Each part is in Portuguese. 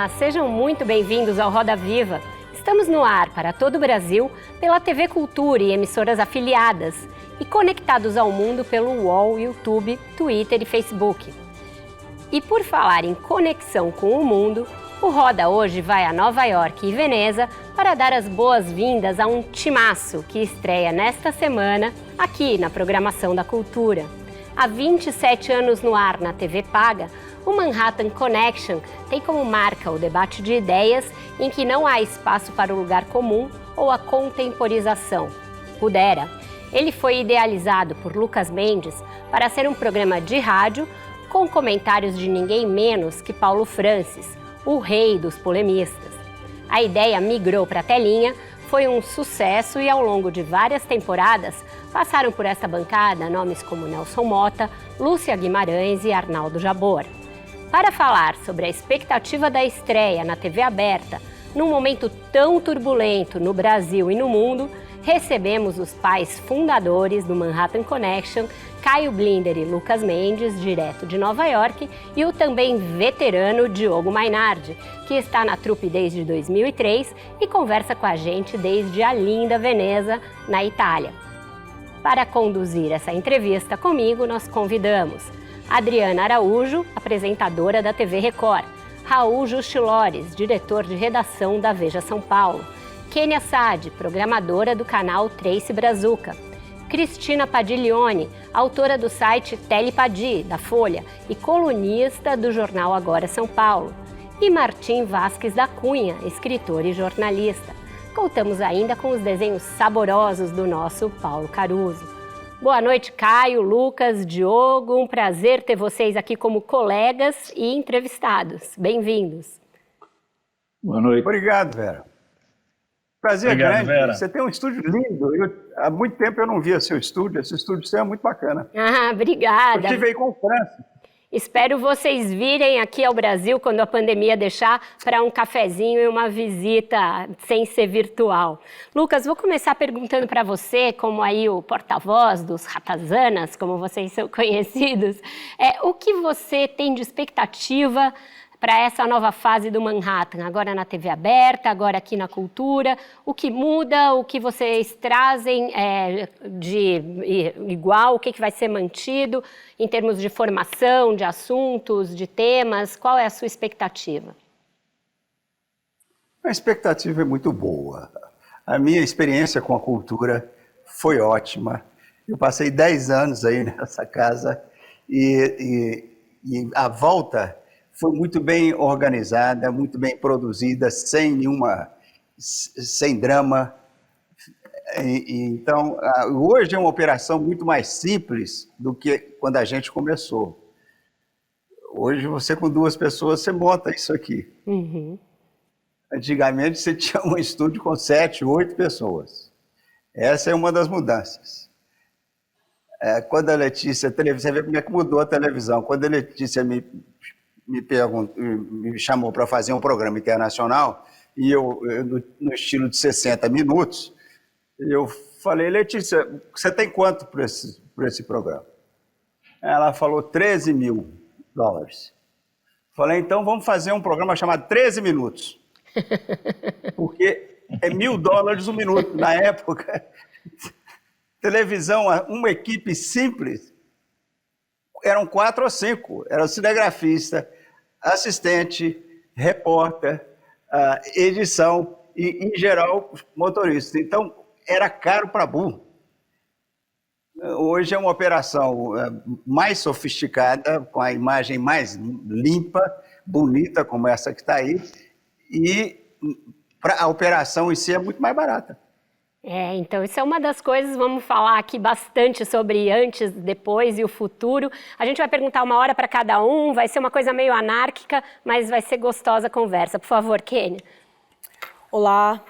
Olá, sejam muito bem-vindos ao Roda Viva. Estamos no ar para todo o Brasil pela TV Cultura e emissoras afiliadas e conectados ao mundo pelo UOL, YouTube, Twitter e Facebook. E por falar em conexão com o mundo, o Roda hoje vai a Nova York e Veneza para dar as boas-vindas a um timaço que estreia nesta semana aqui na programação da Cultura. Há 27 anos no ar na TV paga, o Manhattan Connection tem como marca o debate de ideias em que não há espaço para o lugar comum ou a contemporização. Pudera. Ele foi idealizado por Lucas Mendes para ser um programa de rádio com comentários de ninguém menos que Paulo Francis, o rei dos polemistas. A ideia migrou para a telinha, foi um sucesso e ao longo de várias temporadas passaram por essa bancada nomes como Nelson Motta, Lúcia Guimarães e Arnaldo Jabor. Para falar sobre a expectativa da estreia na TV aberta, num momento tão turbulento no Brasil e no mundo, recebemos os pais fundadores do Manhattan Connection, Caio Blinder e Lucas Mendes, direto de Nova York, e o também veterano Diogo Mainardi, que está na trupe desde 2003 e conversa com a gente desde a linda Veneza, na Itália. Para conduzir essa entrevista comigo, nós convidamos Adriana Araújo, apresentadora da TV Record, Raul Justilores, diretor de redação da Veja São Paulo, Kênia Saad, programadora do canal Tracy Brazuca, Cristina Padiglione, autora do site Telepadi, da Folha, e colunista do jornal Agora São Paulo, e Martim Vasques da Cunha, escritor e jornalista. Contamos ainda com os desenhos saborosos do nosso Paulo Caruso. Boa noite, Caio, Lucas, Diogo. Um prazer ter vocês aqui como colegas e entrevistados. Bem-vindos. Boa noite. Obrigado, Vera. Prazer grande. Vera. Você tem um estúdio lindo. Há muito tempo eu não via seu estúdio. Esse estúdio seu é muito bacana. Ah, obrigada. Eu estive aí com o Francis. Espero vocês virem aqui ao Brasil quando a pandemia deixar para um cafezinho e uma visita sem ser virtual. Lucas, vou começar perguntando para você, como aí o porta-voz dos Ratazanas, como vocês são conhecidos, o que você tem de expectativa para essa nova fase do Manhattan, agora na TV aberta, agora aqui na Cultura, o que muda, o que vocês trazem de igual, o que vai ser mantido em termos de formação, de assuntos, de temas, qual é a sua expectativa? A expectativa é muito boa. A minha experiência com a Cultura foi ótima. Eu passei 10 anos aí nessa casa e a volta foi muito bem organizada, muito bem produzida, sem drama. Então, hoje é uma operação muito mais simples do que quando a gente começou. Hoje, você com 2 pessoas, você monta isso aqui. Uhum. Antigamente, você tinha um estúdio com 7, 8 pessoas. Essa é uma das mudanças. Quando a Letícia, você vê como é que mudou a televisão. Quando a Letícia me chamou para fazer um programa internacional, e eu no estilo de 60 minutos, eu falei, Letícia, você tem quanto por esse programa? Ela falou $13 mil. Falei, então vamos fazer um programa chamado 13 minutos. Porque é $1.000 um minuto. Na época, televisão, uma equipe simples, eram 4 ou 5. Era o cinegrafista, assistente, repórter, edição e, em geral, motorista. Então, era caro para burro. Hoje é uma operação mais sofisticada, com a imagem mais limpa, bonita, como essa que está aí, e a operação em si é muito mais barata. Então isso é uma das coisas, vamos falar aqui bastante sobre antes, depois e o futuro. A gente vai perguntar 1 hora para cada um, vai ser uma coisa meio anárquica, mas vai ser gostosa a conversa. Por favor, Kênia. Olá,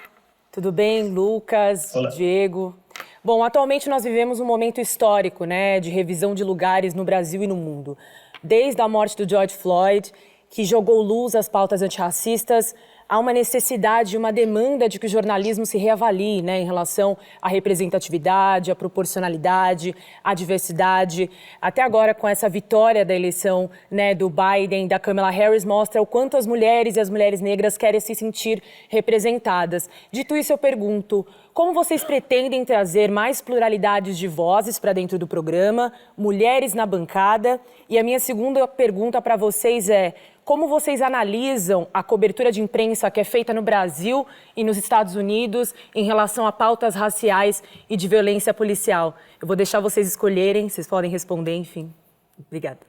tudo bem? Lucas, Olá. Diego. Bom, atualmente nós vivemos um momento histórico, né, de revisão de lugares no Brasil e no mundo. Desde a morte do George Floyd, que jogou luz às pautas antirracistas, há uma necessidade, uma demanda de que o jornalismo se reavalie, né, em relação à representatividade, à proporcionalidade, à diversidade. Até agora, com essa vitória da eleição, né, do Biden, da Kamala Harris, mostra o quanto as mulheres e as mulheres negras querem se sentir representadas. Dito isso, eu pergunto, como vocês pretendem trazer mais pluralidades de vozes para dentro do programa, mulheres na bancada? E a minha segunda pergunta para vocês é: como vocês analisam a cobertura de imprensa que é feita no Brasil e nos Estados Unidos em relação a pautas raciais e de violência policial? Eu vou deixar vocês escolherem, vocês podem responder, enfim. Obrigada.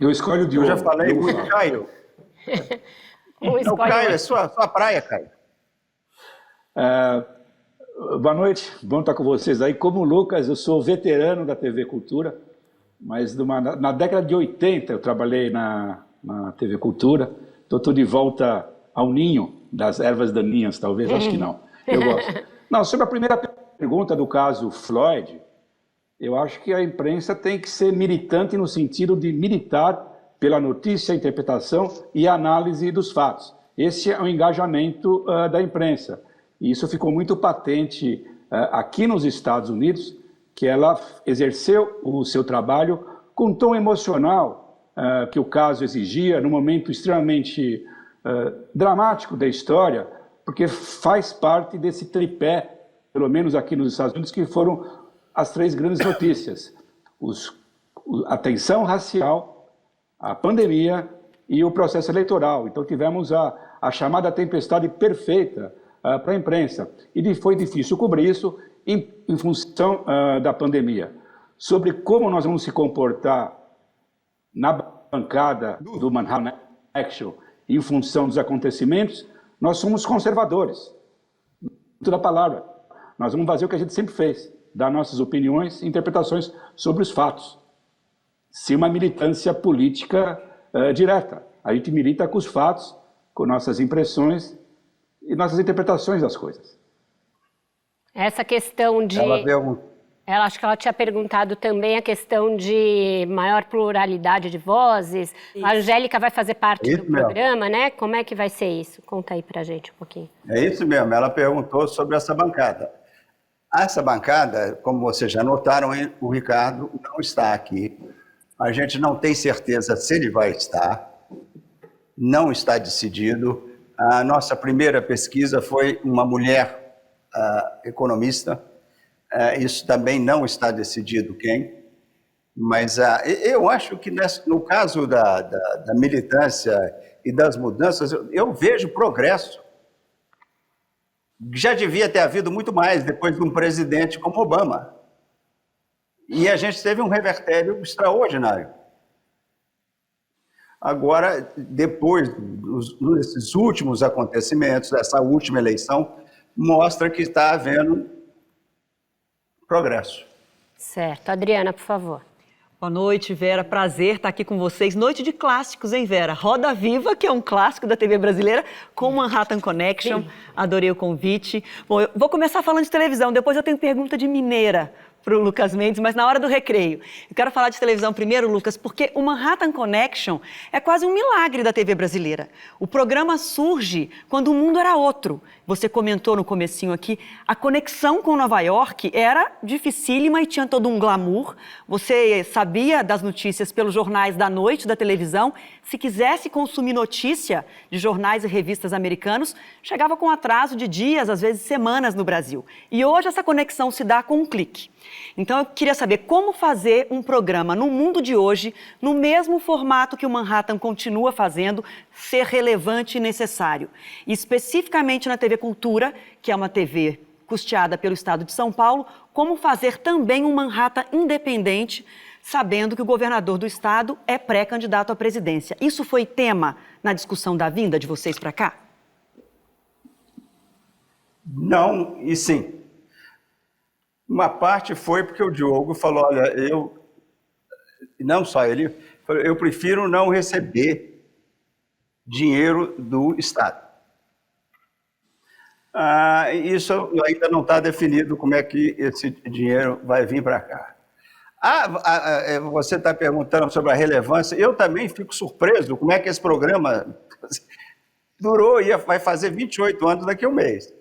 Eu escolho o Diogo. Eu já falei com o Caio. Não, Caio, é sua praia, Caio. Boa noite, bom estar com vocês aí. Como o Lucas, eu sou veterano da TV Cultura, mas na década de 80 eu trabalhei na TV Cultura. Estou de volta ao ninho das ervas daninhas, talvez, acho que não. Eu gosto. Não, sobre a primeira pergunta do caso Floyd, eu acho que a imprensa tem que ser militante no sentido de militar pela notícia, interpretação e análise dos fatos. Esse é o engajamento da imprensa. E isso ficou muito patente aqui nos Estados Unidos, que ela exerceu o seu trabalho com um tom emocional que o caso exigia, num momento extremamente dramático da história, porque faz parte desse tripé, pelo menos aqui nos Estados Unidos, que foram as três grandes notícias: a tensão racial, a pandemia e o processo eleitoral. Então tivemos a chamada tempestade perfeita para a imprensa. E foi difícil cobrir isso em função da pandemia. Sobre como nós vamos se comportar na bancada do Manhattan Action, em função dos acontecimentos, nós somos conservadores. Toda a palavra. Nós vamos fazer o que a gente sempre fez, dar nossas opiniões e interpretações sobre os fatos. Sem uma militância política direta. A gente milita com os fatos, com nossas impressões e nossas interpretações das coisas. Essa questão de... Ela acho que ela tinha perguntado também a questão de maior pluralidade de vozes. Isso. A Angélica vai fazer parte do programa, né? Como é que vai ser isso? Conta aí pra gente um pouquinho. É isso mesmo, ela perguntou sobre essa bancada. Essa bancada, como vocês já notaram, o Ricardo não está aqui. A gente não tem certeza se ele vai estar. Não está decidido. A nossa primeira pesquisa foi uma mulher economista. Isso também não está decidido quem, mas eu acho que no caso da militância e das mudanças, eu vejo progresso. Já devia ter havido muito mais depois de um presidente como Obama. E a gente teve um revertério extraordinário. Agora, depois desses últimos acontecimentos, dessa última eleição, mostra que está havendo progresso. Certo. Adriana, por favor. Boa noite, Vera. Prazer estar aqui com vocês. Noite de clássicos, hein, Vera? Roda Viva, que é um clássico da TV brasileira, com Manhattan Connection. Sim. Adorei o convite. Bom, eu vou começar falando de televisão, depois eu tenho pergunta de mineira para o Lucas Mendes, mas na hora do recreio. Eu quero falar de televisão primeiro, Lucas, porque o Manhattan Connection é quase um milagre da TV brasileira. O programa surge quando o mundo era outro. Você comentou no comecinho aqui, a conexão com Nova York era dificílima e tinha todo um glamour. Você sabia das notícias pelos jornais da noite da televisão. Se quisesse consumir notícia de jornais e revistas americanos, chegava com atraso de dias, às vezes semanas no Brasil. E hoje essa conexão se dá com um clique. Então eu queria saber como fazer um programa no mundo de hoje, no mesmo formato que o Manhattan continua fazendo, ser relevante e necessário. E especificamente na TV Cultura, que é uma TV custeada pelo Estado de São Paulo, como fazer também um Manhattan independente, sabendo que o governador do Estado é pré-candidato à presidência. Isso foi tema na discussão da vinda de vocês para cá? Não e sim. Uma parte foi porque o Diogo falou, olha, não só ele, eu prefiro não receber dinheiro do Estado. Isso ainda não está definido como é que esse dinheiro vai vir para cá. Você está perguntando sobre a relevância, eu também fico surpreso como é que esse programa Durou, vai fazer 28 anos daqui a um mês.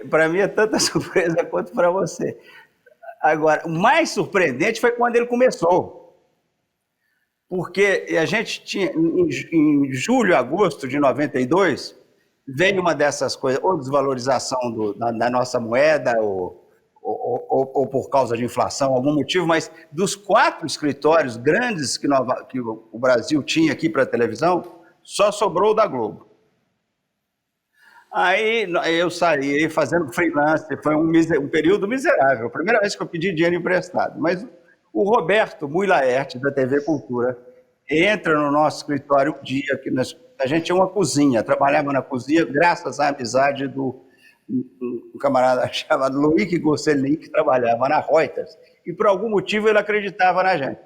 Para mim é tanta surpresa quanto para você. Agora, o mais surpreendente foi quando ele começou. Porque a gente tinha, em julho, agosto de 92, veio uma dessas coisas, ou desvalorização da nossa moeda, ou por causa de inflação, algum motivo, mas dos 4 escritórios grandes que o Brasil tinha aqui para a televisão, só sobrou o da Globo. Aí eu saí fazendo freelance, foi um período miserável, a primeira vez que eu pedi dinheiro emprestado. Mas o Roberto Mui Laerte, da TV Cultura, entra no nosso escritório um dia, que a gente tinha uma cozinha, trabalhava na cozinha graças à amizade do um camarada chamado Loic Gosselin, que trabalhava na Reuters, e por algum motivo ele acreditava na gente.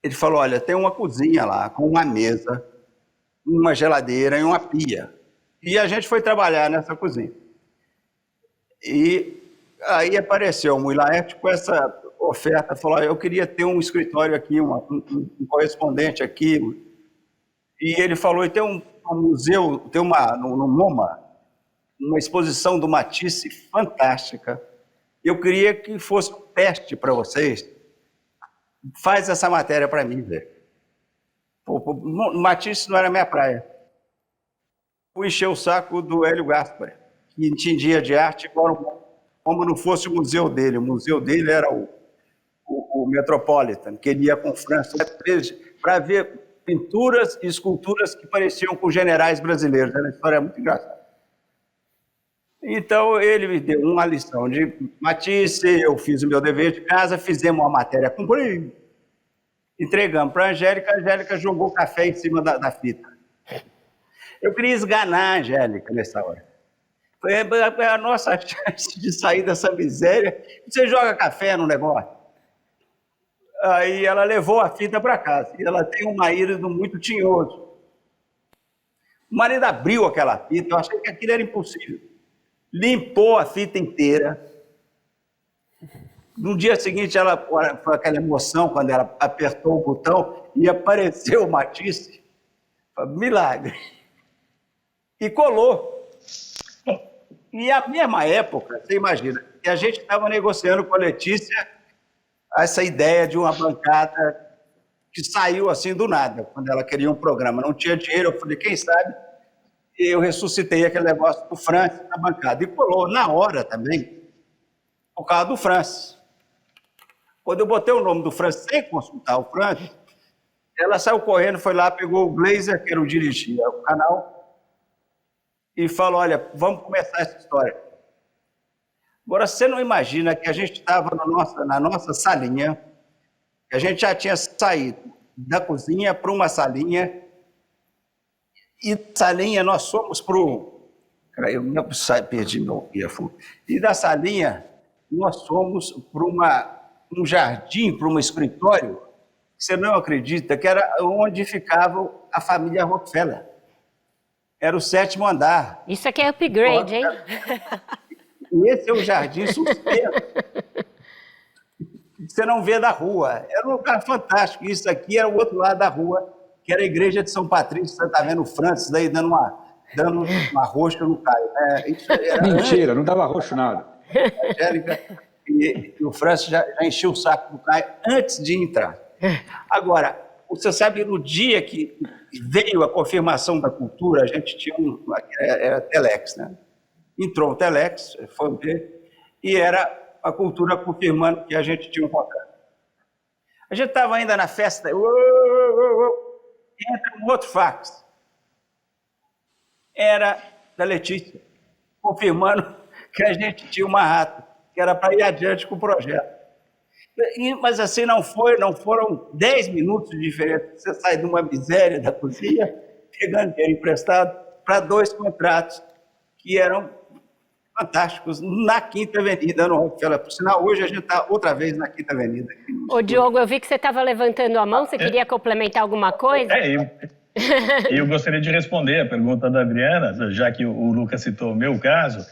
Ele falou, olha, tem uma cozinha lá, com uma mesa, uma geladeira e uma pia. E a gente foi trabalhar nessa cozinha. E aí apareceu o Mui Laerte com essa oferta, falou, eu queria ter um escritório aqui, um correspondente aqui. E ele falou, e tem um museu, tem no MoMA, uma exposição do Matisse fantástica. Eu queria que fosse um teste para vocês. Faz essa matéria para mim, velho. Matisse não era minha praia. Fui encher o saco do Hélio Gaspari, que entendia de arte como não fosse o museu dele. O museu dele era o Metropolitan, que ele ia com França para ver pinturas e esculturas que pareciam com generais brasileiros. Era uma história muito engraçada. Então, ele me deu uma lição de Matisse, eu fiz o meu dever de casa, fizemos uma matéria, cumpri, entregamos para a Angélica jogou café em cima da fita. Eu queria esganar a Angélica nessa hora. Foi a nossa chance de sair dessa miséria. Você joga café no negócio. Aí ela levou a fita para casa. E ela tem um marido muito tinhoso. O marido abriu aquela fita, eu achei que aquilo era impossível. Limpou a fita inteira. No dia seguinte, foi aquela emoção, quando ela apertou o botão e apareceu o Matisse. Milagre. E colou. E a mesma época, você imagina, que a gente estava negociando com a Letícia essa ideia de uma bancada que saiu assim do nada, quando ela queria um programa. Não tinha dinheiro, eu falei, quem sabe? E eu ressuscitei aquele negócio do Francis na bancada. E colou na hora também, por causa do Francis. Quando eu botei o nome do Francis sem consultar o Francis, ela saiu correndo, foi lá, pegou o Glazer, que era o dirigir o canal, e falou, olha, vamos começar essa história. Agora, você não imagina que a gente estava na nossa salinha, que a gente já tinha saído da cozinha para uma salinha, e da salinha nós fomos para o... Eu perdi meu earphone. E da salinha nós fomos para um jardim, para um escritório, que você não acredita, que era onde ficava a família Rockefeller. Era o 7º andar. Isso aqui é upgrade, hein? E esse é o jardim suspenso. Você não vê da rua. Era um lugar fantástico. Isso aqui era o outro lado da rua, que era a igreja de São Patrício. Você está vendo o Francis daí dando uma roxa no Caio. Mentira, não dava roxo nada. A Angélica e o Francis já encheu o saco do Caio antes de entrar. Agora, você sabe, no dia que veio a confirmação da cultura, a gente tinha era Telex, né? Entrou o Telex, foi ver, e era a cultura confirmando que a gente tinha um contrato. A gente estava ainda na festa, entra um outro fax. Era da Letícia, confirmando que a gente tinha uma rata, que era para ir adiante com o projeto. Mas assim não foram 10 minutos de diferença. Você sai de uma miséria da cozinha, pegando dinheiro emprestado, para 2 contratos que eram fantásticos na Quinta Avenida, no Rockefeller. Por sinal, hoje a gente está outra vez na Quinta Avenida. Ô, Diogo, eu vi que você estava levantando a mão, você queria complementar alguma coisa? Eu gostaria de responder a pergunta da Adriana, já que o Lucas citou o meu caso.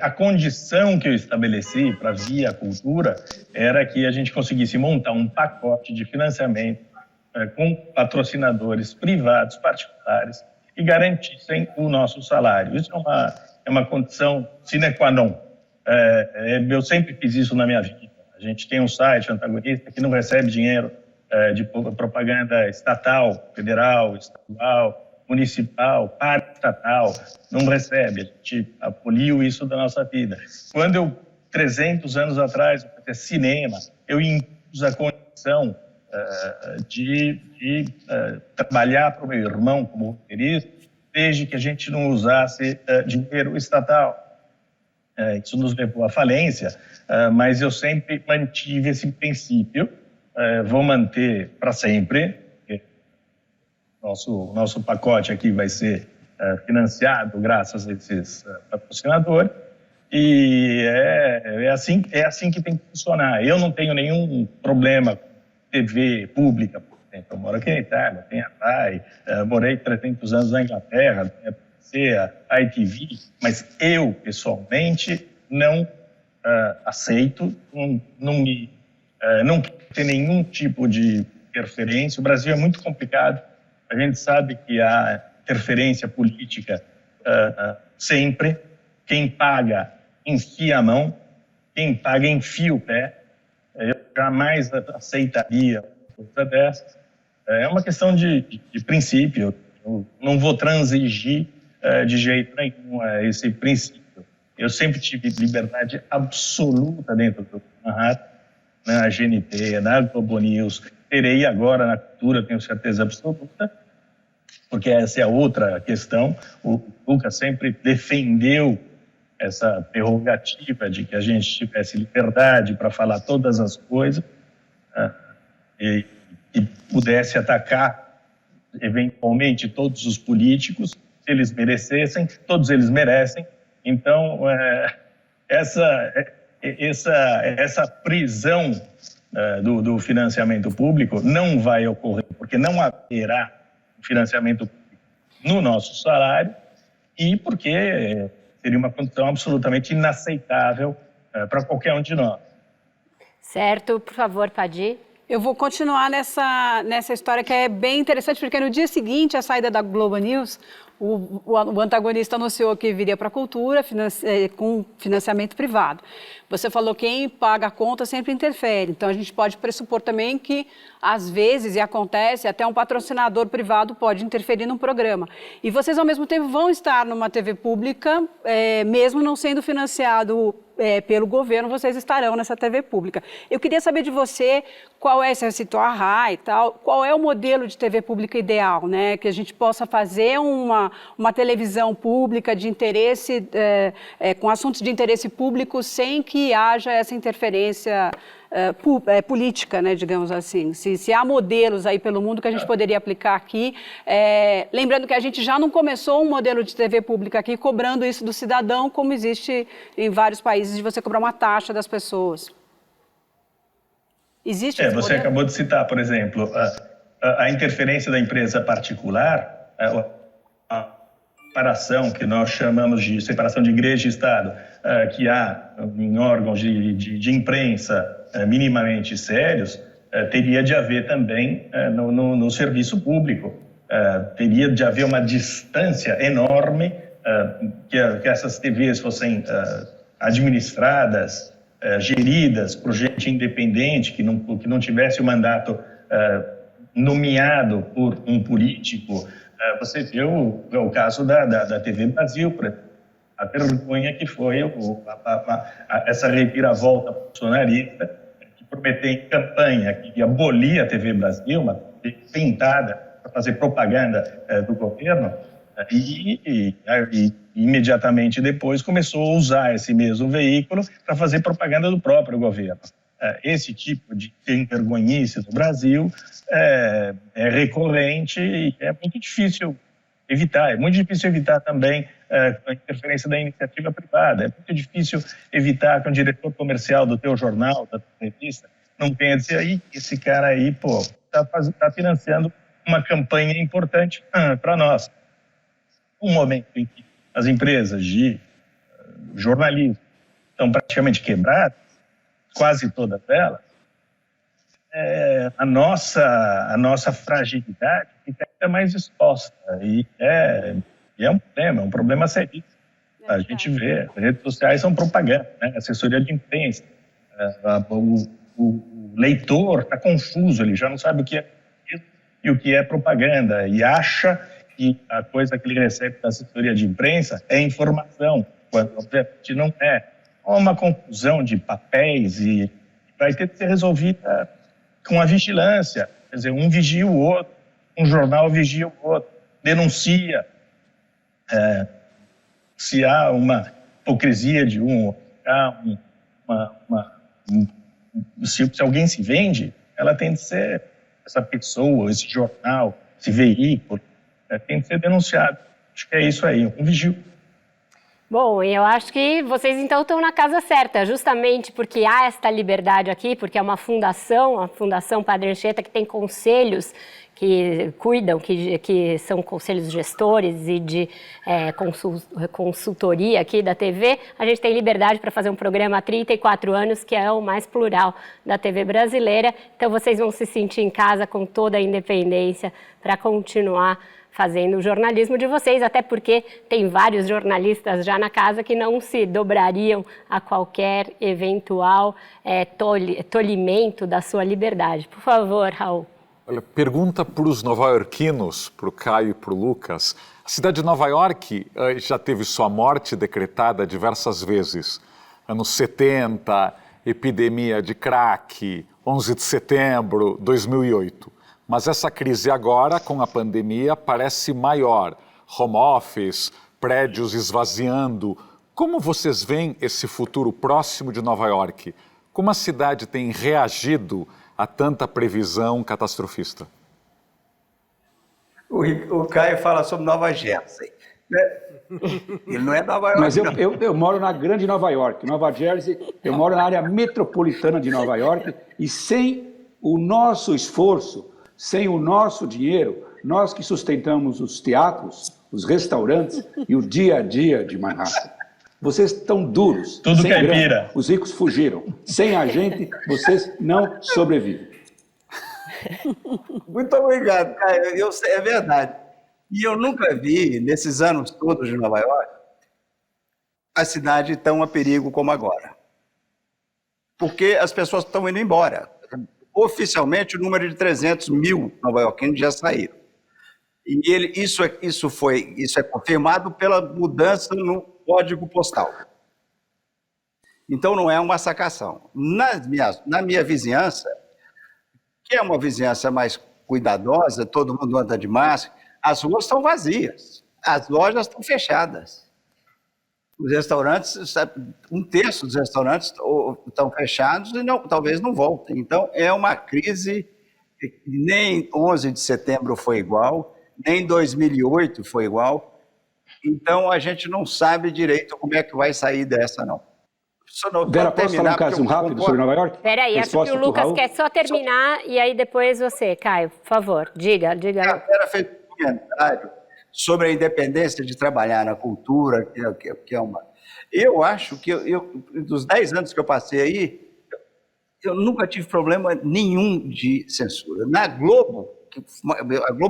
A condição que eu estabeleci para Via Cultura era que a gente conseguisse montar um pacote de financiamento com patrocinadores privados, particulares, que garantissem o nosso salário. Isso é uma condição sine qua non. Eu sempre fiz isso na minha vida. A gente tem um site antagonista que não recebe dinheiro de propaganda estatal, federal, estadual, municipal, paraestatal, não recebe. A gente aboliu isso da nossa vida. Quando eu, 300 anos atrás, eu fazia cinema, eu impus a condição de trabalhar para o meu irmão como roteirista, desde que a gente não usasse dinheiro estatal. Isso nos levou à falência, mas eu sempre mantive esse princípio, vou manter para sempre. Nosso pacote aqui vai ser financiado graças a esses patrocinadores, e é assim que tem que funcionar. Eu não tenho nenhum problema com TV pública, por exemplo. Eu moro aqui na Itália, tenho a RAI, morei 300 anos na Inglaterra, tenho a ITV, mas eu, pessoalmente, não aceito, não tem nenhum tipo de interferência. O Brasil é muito complicado, a gente sabe que há interferência política sempre. Quem paga enfia a mão, quem paga enfia o pé. Eu jamais aceitaria uma coisa dessas. É uma questão de princípio. Eu não vou transigir de jeito nenhum a esse princípio. Eu sempre tive liberdade absoluta dentro do Manhattan, na GNT, na Globo News. Terei agora na cultura, tenho certeza absoluta, porque essa é a outra questão. O Lucas sempre defendeu essa prerrogativa de que a gente tivesse liberdade para falar todas as coisas e pudesse atacar eventualmente todos os políticos, se eles merecessem, todos eles merecem. Então, essa prisão do financiamento público não vai ocorrer, porque não haverá financiamento público no nosso salário e porque seria uma condição absolutamente inaceitável para qualquer um de nós. Certo, por favor, Padi. Eu vou continuar nessa história que é bem interessante, porque no dia seguinte à saída da Globo News, o antagonista anunciou que viria para a cultura com financiamento privado. Você falou que quem paga a conta sempre interfere, então a gente pode pressupor também que, às vezes, e acontece, até um patrocinador privado pode interferir num programa. E vocês, ao mesmo tempo, vão estar numa TV pública, mesmo não sendo financiado pelo governo, vocês estarão nessa TV pública. Eu queria saber de você, você citou a RAI e tal, qual é o modelo de TV pública ideal, né? Que a gente possa fazer uma televisão pública de interesse, com assuntos de interesse público, sem que haja essa interferência política, né, digamos assim. Se há modelos aí pelo mundo que a gente poderia aplicar aqui, lembrando que a gente já não começou um modelo de TV pública aqui cobrando isso do cidadão, como existe em vários países, de você cobrar uma taxa das pessoas. Existe esse você modelo? acabou de citar, por exemplo, a interferência da empresa particular, a separação que nós chamamos de separação de igreja e Estado, que há em órgãos de imprensa minimamente sérios, teria de haver também no serviço público. Teria de haver uma distância enorme, que essas TVs fossem administradas, geridas por gente independente, que não tivesse o mandato nomeado por um político. Você viu o caso da TV Brasil, a vergonha que foi essa reviravolta bolsonarista, que prometeu em campanha que ia abolir a TV Brasil, uma TV pintada para fazer propaganda do governo, e imediatamente depois começou a usar esse mesmo veículo para fazer propaganda do próprio governo. Esse tipo de envergonhice no Brasil é recorrente e é muito difícil evitar. É muito difícil evitar também a interferência da iniciativa privada. É muito difícil evitar que um diretor comercial do teu jornal, da tua revista, não tenha a dizer aí, esse cara aí, está financiando uma campanha importante para nós. Um momento em que as empresas de jornalismo estão praticamente quebradas, quase todas elas, a nossa fragilidade fica mais exposta. E é um problema sério. A gente vê, as redes sociais são propaganda, né? Assessoria de imprensa. O leitor está confuso, ele já não sabe o que é isso e o que é propaganda, e acha que a coisa que ele recebe da assessoria de imprensa é informação, quando obviamente não é. Há uma confusão de papéis e vai ter que ser resolvida com a vigilância. Quer dizer, um vigia o outro, um jornal vigia o outro, denuncia se há uma hipocrisia de um, se alguém se vende, ela tem de ser, essa pessoa, esse jornal, esse veículo, tem de ser denunciado. Acho que é isso aí, um vigio. Bom, eu acho que vocês então estão na casa certa, justamente porque há esta liberdade aqui, porque é uma fundação, a Fundação Padre Anchieta, que tem conselhos que cuidam, que são conselhos gestores e de consultoria aqui da TV. A gente tem liberdade para fazer um programa há 34 anos, que é o mais plural da TV brasileira. Então vocês vão se sentir em casa com toda a independência para continuar fazendo o jornalismo de vocês, até porque tem vários jornalistas já na casa que não se dobrariam a qualquer eventual tolimento da sua liberdade. Por favor, Raul. Olha, pergunta para os nova-iorquinos, para o Caio e para o Lucas. A cidade de Nova York já teve sua morte decretada diversas vezes. Anos 70, epidemia de crack, 11 de setembro, 2008. Mas essa crise agora, com a pandemia, parece maior. Home office, prédios esvaziando. Como vocês veem esse futuro próximo de Nova York? Como a cidade tem reagido a tanta previsão catastrofista? O Caio fala sobre Nova Jersey. Ele não é Nova York. Mas eu moro na grande Nova York. Nova Jersey, eu moro na área metropolitana de Nova York e sem o nosso esforço, sem o nosso dinheiro, nós que sustentamos os teatros, os restaurantes e o dia a dia de Manhattan. Vocês estão duros, tudo sem caipira. grana, os ricos fugiram. Sem a gente, vocês não sobrevivem. Muito obrigado, Caio. É verdade. E eu nunca vi, nesses anos todos de Nova York, a cidade tão a perigo como agora. Porque as pessoas estão indo embora. Oficialmente, o número de 300 mil nova-iorquinos já saíram. E isso é confirmado pela mudança no código postal. Então, não é uma sacação. Na minha vizinhança, que é uma vizinhança mais cuidadosa, todo mundo anda de máscara, as ruas estão vazias, as lojas estão fechadas. Os restaurantes, um terço dos restaurantes estão fechados e talvez não voltem. Então, é uma crise que nem 11 de setembro foi igual, nem 2008 foi igual. Então, a gente não sabe direito como é que vai sair dessa, não. Vera, posso falar um caso rápido sobre Nova York? Espera aí, acho que o Lucas quer só terminar e aí depois você, Caio, por favor, diga. A Vera fez um comentário sobre a independência de trabalhar na cultura, que é uma... Eu acho que, dos 10 anos que eu passei aí, eu nunca tive problema nenhum de censura. Na Globo,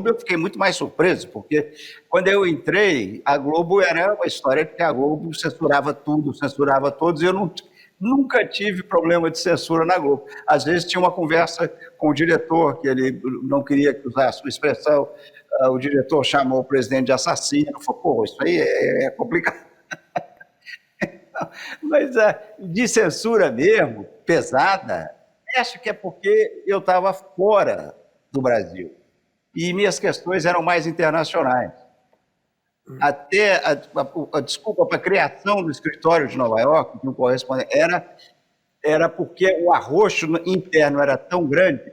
eu fiquei muito mais surpreso, porque quando eu entrei, a Globo era uma história que a Globo censurava tudo, censurava todos, e eu nunca tive problema de censura na Globo. Às vezes tinha uma conversa com o diretor, que ele não queria usar a sua expressão, o diretor chamou o presidente de assassino, falou, pô, isso aí é complicado. Mas de censura mesmo, pesada, acho que é porque eu estava fora do Brasil e minhas questões eram mais internacionais. Até a desculpa para a criação do escritório de Nova York, que não corresponde, era porque o arroxo interno era tão grande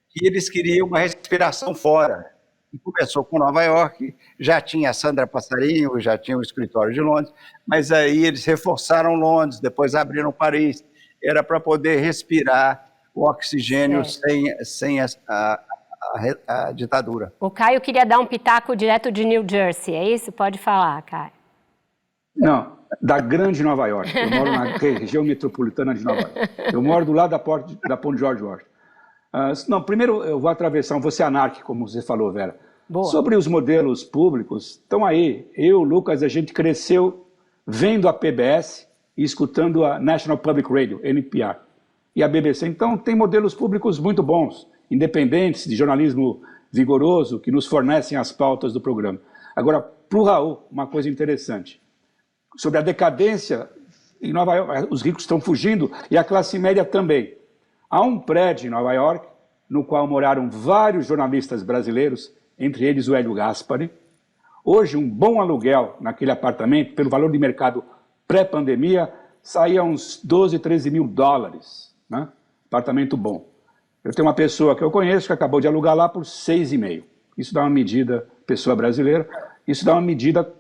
que eles queriam uma respiração fora. E começou com Nova York, já tinha a Sandra Passarinho, já tinha o escritório de Londres, mas aí eles reforçaram Londres, depois abriram Paris, era para poder respirar o oxigênio sem a ditadura. O Caio queria dar um pitaco direto de New Jersey, é isso? Pode falar, Caio. Não, da grande Nova York. Eu moro na região metropolitana de Nova York. Eu moro do lado da ponte George Washington. Não, primeiro eu vou atravessar, vou ser anárquico, como você falou, Vera. Boa. Sobre os modelos públicos, estão aí. Eu, Lucas, a gente cresceu vendo a PBS e escutando a National Public Radio, NPR, e a BBC. Então, tem modelos públicos muito bons, independentes, de jornalismo vigoroso, que nos fornecem as pautas do programa. Agora, para o Raul, uma coisa interessante. Sobre a decadência, em Nova York, os ricos estão fugindo e a classe média também. Há um prédio em Nova York, no qual moraram vários jornalistas brasileiros, entre eles o Hélio Gaspari. Hoje, um bom aluguel naquele apartamento, pelo valor de mercado pré-pandemia, saía uns 12, 13 mil dólares, né? Apartamento bom. Eu tenho uma pessoa que eu conheço que acabou de alugar lá por 6,5. Isso dá uma medida, pessoa brasileira, isso dá uma medida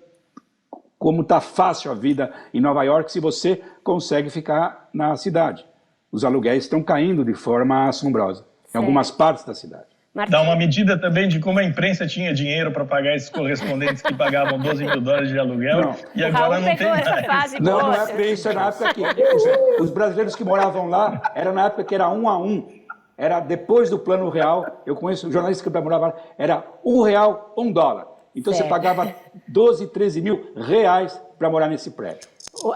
como está fácil a vida em Nova York se você consegue ficar na cidade. Os aluguéis estão caindo de forma assombrosa em algumas partes da cidade. Dá uma medida também de como a imprensa tinha dinheiro para pagar esses correspondentes que pagavam 12 mil dólares de aluguel Não. e agora não tem mais. Não é por isso, é na época que os brasileiros que moravam lá, era na época que era 1 a 1. Era depois do Plano Real, eu conheço um jornalista que morava lá, era R$1, $1. Então você pagava 12, 13 mil reais para morar nesse prédio.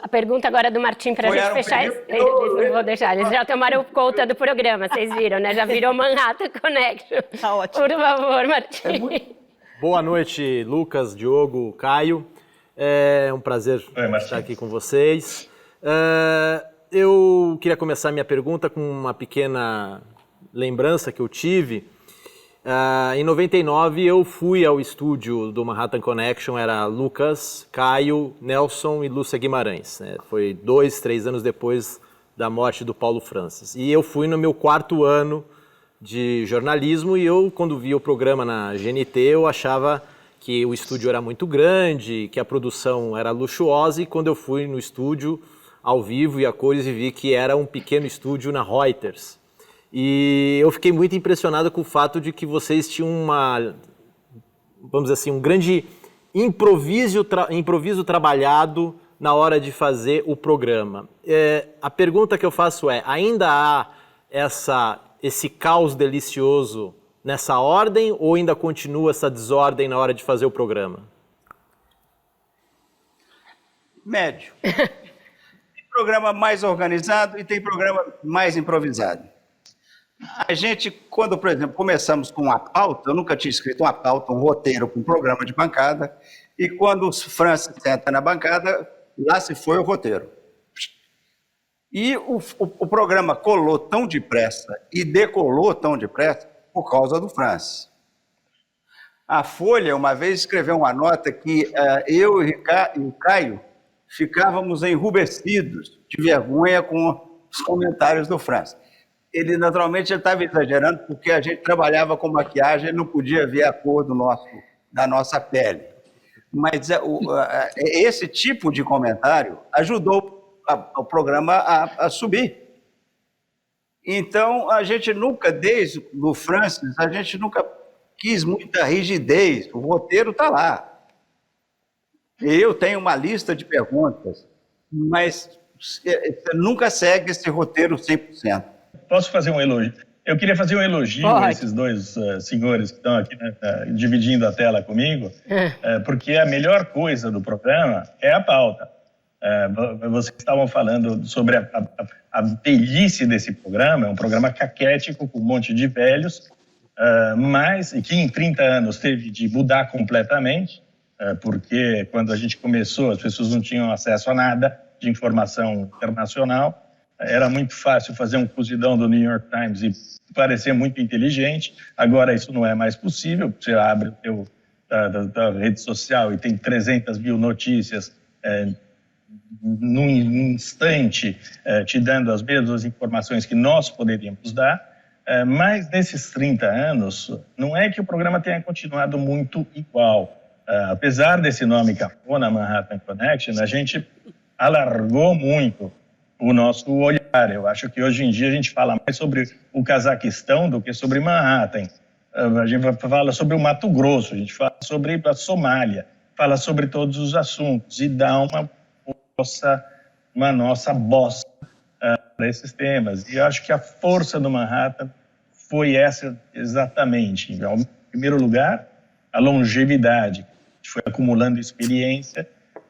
A pergunta agora é do Martim para a gente fechar. Não vou deixar, eles já tomaram conta do programa, vocês viram, né? Já virou Manhattan Connection. Tá ótimo. Por favor, Martim. Boa noite, Lucas, Diogo, Caio. É um prazer estar aqui com vocês. Eu queria começar minha pergunta com uma pequena lembrança que eu tive. Em 99 eu fui ao estúdio do Manhattan Connection, era Lucas, Caio, Nelson e Lúcia Guimarães, né? Foi 2, 3 anos depois da morte do Paulo Francis. E eu fui no meu 4º ano de jornalismo e eu, quando vi o programa na GNT, eu achava que o estúdio era muito grande, que a produção era luxuosa, e quando eu fui no estúdio ao vivo e a cores e vi que era um pequeno estúdio na Reuters. E eu fiquei muito impressionado com o fato de que vocês tinham vamos dizer assim, um grande improviso trabalhado na hora de fazer o programa. A pergunta que eu faço é, ainda há esse caos delicioso nessa ordem ou ainda continua essa desordem na hora de fazer o programa? Médio. Tem programa mais organizado e tem programa mais improvisado. A gente, quando, por exemplo, começamos com uma pauta, eu nunca tinha escrito uma pauta, um roteiro com um programa de bancada, e quando o Francis senta na bancada, lá se foi o roteiro. E o programa colou tão depressa e decolou tão depressa por causa do Francis. A Folha, uma vez, escreveu uma nota que eu e o Caio ficávamos enrubescidos de vergonha com os comentários do Francis. Ele, naturalmente, estava exagerando, porque a gente trabalhava com maquiagem e não podia ver a cor da nossa pele. Mas esse tipo de comentário ajudou o programa a subir. Então, a gente nunca, desde o Francis, a gente nunca quis muita rigidez. O roteiro está lá. Eu tenho uma lista de perguntas, mas você nunca segue esse roteiro 100%. Posso fazer um elogio? Eu queria fazer um elogio a esses dois senhores que estão aqui, né, dividindo a tela comigo, porque a melhor coisa do programa é a pauta. Vocês estavam falando sobre a velhice desse programa, é um programa caquético com um monte de velhos, mas que em 30 anos teve de mudar completamente, porque quando a gente começou as pessoas não tinham acesso a nada de informação internacional. Era muito fácil fazer um cozidão do New York Times e parecer muito inteligente. Agora isso não é mais possível. Você abre a rede social e tem 300 mil notícias num instante, te dando as mesmas informações que nós poderíamos dar. Mas nesses 30 anos, não é que o programa tenha continuado muito igual. Apesar desse nome cafona, Manhattan Connection, a gente alargou muito o nosso olhar. Eu acho que hoje em dia a gente fala mais sobre o Cazaquistão do que sobre Manhattan. A gente fala sobre o Mato Grosso, a gente fala sobre a Somália, fala sobre todos os assuntos e dá uma nossa bosta para esses temas. E eu acho que a força do Manhattan foi essa exatamente. Em primeiro lugar, a longevidade. A gente foi acumulando experiência,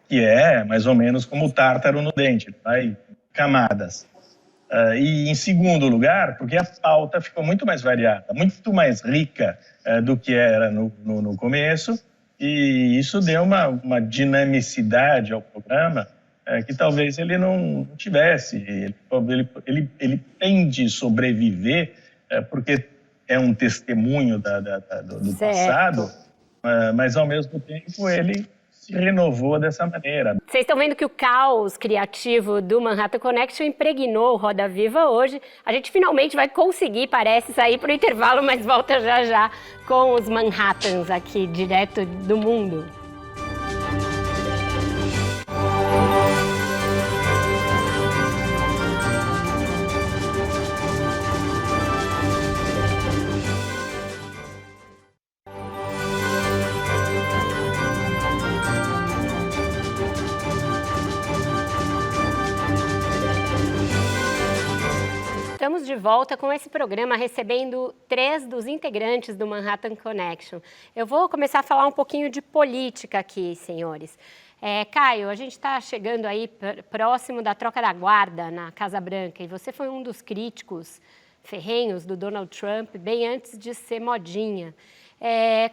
que é mais ou menos como o tártaro no dente, vai camadas. E em segundo lugar, porque a pauta ficou muito mais variada, muito mais rica do que era no começo, e isso deu uma dinamicidade ao programa que talvez ele não tivesse. Ele tem de sobreviver porque é um testemunho do passado, mas ao mesmo tempo ele se renovou dessa maneira. Vocês estão vendo que o caos criativo do Manhattan Connection impregnou o Roda Viva hoje. A gente finalmente vai conseguir, parece, sair para o intervalo, mas volta já já com os Manhattans aqui, direto do mundo. Estamos de volta com esse programa recebendo 3 dos integrantes do Manhattan Connection. Eu vou começar a falar um pouquinho de política aqui, senhores. Caio, a gente está chegando aí próximo da troca da guarda na Casa Branca e você foi um dos críticos ferrenhos do Donald Trump bem antes de ser modinha.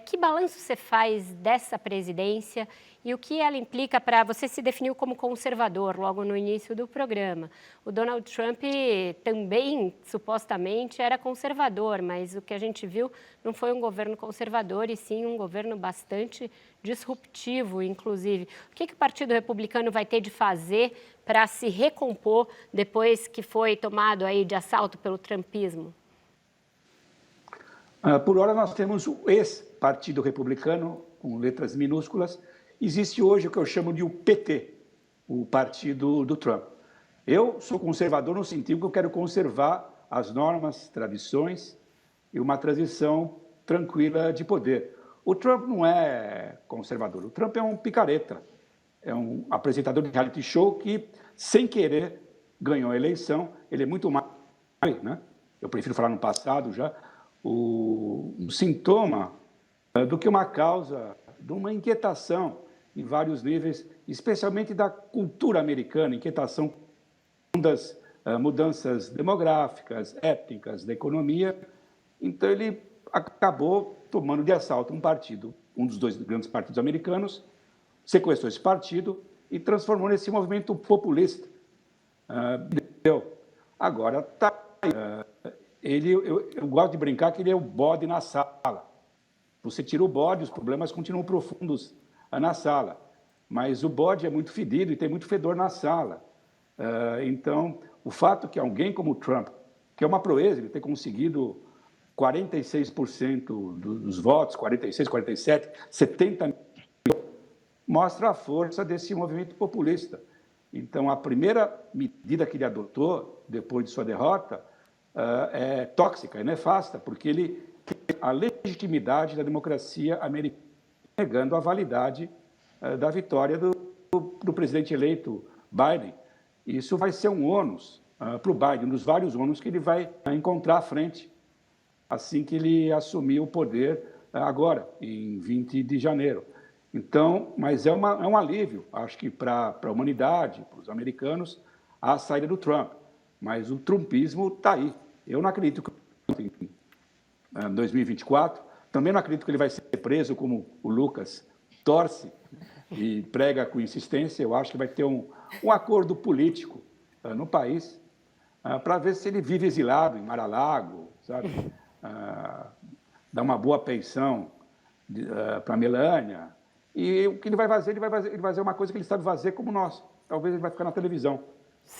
Que balanço você faz dessa presidência e o que ela implica para... Você se definiu como conservador logo no início do programa. O Donald Trump também, supostamente, era conservador, mas o que a gente viu não foi um governo conservador, e sim um governo bastante disruptivo, inclusive. O que o Partido Republicano vai ter de fazer para se recompor depois que foi tomado aí de assalto pelo trumpismo? Por hora, nós temos o ex-Partido Republicano, com letras minúsculas. Existe hoje o que eu chamo de o PT, o partido do Trump. Eu sou conservador no sentido que eu quero conservar as normas, tradições e uma transição tranquila de poder. O Trump não é conservador, o Trump é um picareta, é um apresentador de reality show que, sem querer, ganhou a eleição. Ele é muito mais, né? Eu prefiro falar no passado já, um sintoma do que uma causa de uma inquietação em vários níveis, especialmente da cultura americana, inquietação das mudanças demográficas, étnicas, da economia. Então, ele acabou tomando de assalto um partido, um dos 2 grandes partidos americanos, sequestrou esse partido e transformou nesse movimento populista. Agora, eu gosto de brincar que ele é o bode na sala. Você tira o bode, os problemas continuam profundos na sala, mas o bode é muito fedido e tem muito fedor na sala. Então, o fato que alguém como o Trump, que é uma proeza, ele ter conseguido 46% dos votos, 46, 47, 70 mostra a força desse movimento populista. Então, a primeira medida que ele adotou, depois de sua derrota, é tóxica, é nefasta, porque ele quer a legitimidade da democracia americana, negando a validade da vitória do presidente eleito Biden. Isso vai ser um ônus para o Biden, um dos vários ônus que ele vai encontrar à frente, assim que ele assumir o poder agora, em 20 de janeiro. Então, mas é um alívio, acho que para a humanidade, para os americanos, a saída do Trump. Mas o trumpismo está aí. Eu não acredito que em 2024, também não acredito que ele vai ser preso como o Lucas torce e prega com insistência. Eu acho que vai ter um acordo político no país para ver se ele vive exilado em Mar-a-Lago, sabe? Dar uma boa pensão para a Melania. E o que ele vai fazer? Ele vai fazer uma coisa que ele sabe fazer como nós. Talvez ele vai ficar na televisão.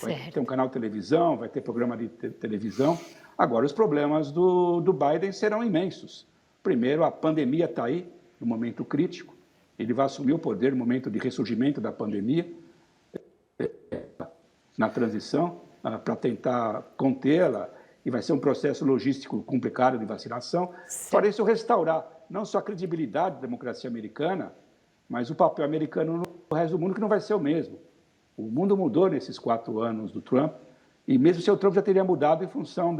Vai ter um canal de televisão, vai ter programa de televisão. Agora, os problemas do Biden serão imensos. Primeiro, a pandemia está aí, no momento crítico. Ele vai assumir o poder no momento de ressurgimento da pandemia, na transição, para tentar contê-la, e vai ser um processo logístico complicado de vacinação. Para isso, restaurar não só a credibilidade da democracia americana, mas o papel americano no resto do mundo, que não vai ser o mesmo. O mundo mudou nesses 4 anos do Trump, e mesmo se o Trump já teria mudado em função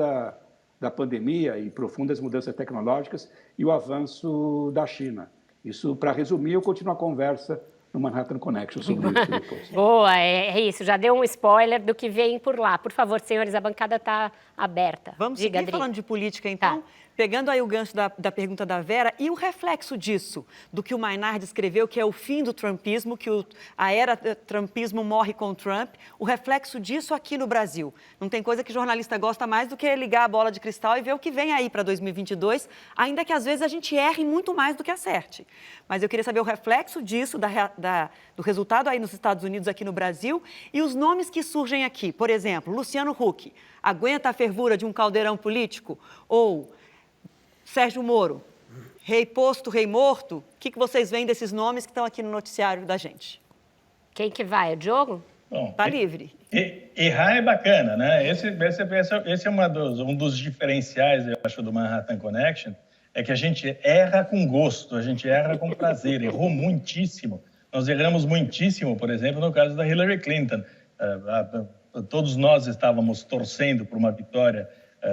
da pandemia e profundas mudanças tecnológicas e o avanço da China. Isso, para resumir, eu continuo a conversa no Manhattan Connection sobre isso depois. Boa, é isso. Já deu um spoiler do que vem por lá. Por favor, senhores, a bancada está aberta. Vamos Diga, seguir Adri. falando de política, então? Pegando aí o gancho da pergunta da Vera e o reflexo disso, do que o Maynard escreveu, que é o fim do trumpismo, que a era trumpismo morre com o Trump, o reflexo disso aqui no Brasil. Não tem coisa que jornalista gosta mais do que ligar a bola de cristal e ver o que vem aí para 2022, ainda que às vezes a gente erre muito mais do que acerte. Mas eu queria saber o reflexo disso, do resultado aí nos Estados Unidos, aqui no Brasil, e os nomes que surgem aqui. Por exemplo, Luciano Huck, aguenta a fervura de um caldeirão político? Ou Sérgio Moro, rei posto, rei morto? O que vocês veem desses nomes que estão aqui no noticiário da gente? Quem que vai? É o Diogo? Bom, Tá livre. Errar é bacana, né? Esse é um dos diferenciais, eu acho, do Manhattan Connection, é que a gente erra com gosto, a gente erra com prazer, errou muitíssimo. Nós erramos muitíssimo, por exemplo, no caso da Hillary Clinton. Todos nós estávamos torcendo por uma vitória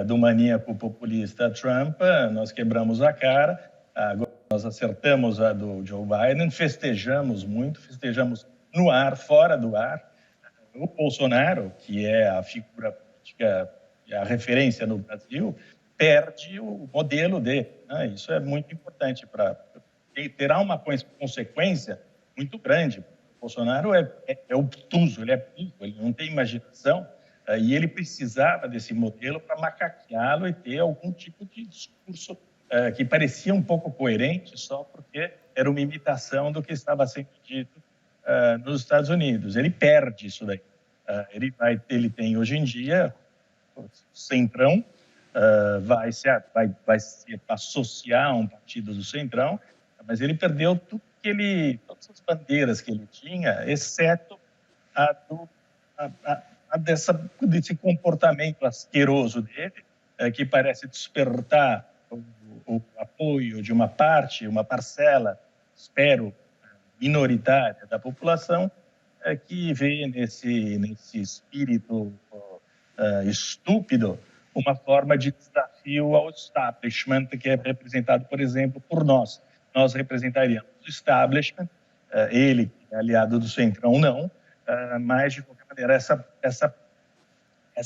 do maníaco populista Trump, nós quebramos a cara, agora nós acertamos a do Joe Biden, festejamos muito, festejamos no ar, fora do ar. O Bolsonaro, que é a figura política, a referência no Brasil, perde o modelo dele, né? Isso é muito importante, terá uma consequência muito grande. O Bolsonaro é obtuso, ele é burro, ele não tem imaginação, e ele precisava desse modelo para macaqueá-lo e ter algum tipo de discurso que parecia um pouco coerente, só porque era uma imitação do que estava sendo dito nos Estados Unidos. Ele perde isso daí. Ele tem hoje em dia o Centrão, vai se associar a um partido do Centrão, mas ele perdeu todas as bandeiras que ele tinha, exceto desse comportamento asqueroso dele, que parece despertar o apoio de uma parcela, espero, minoritária da população, que vê nesse espírito estúpido uma forma de desafio ao establishment, que é representado, por exemplo, por nós. Nós representaríamos o establishment, ele, aliado do Centrão, não, mas, de qualquer maneira, essa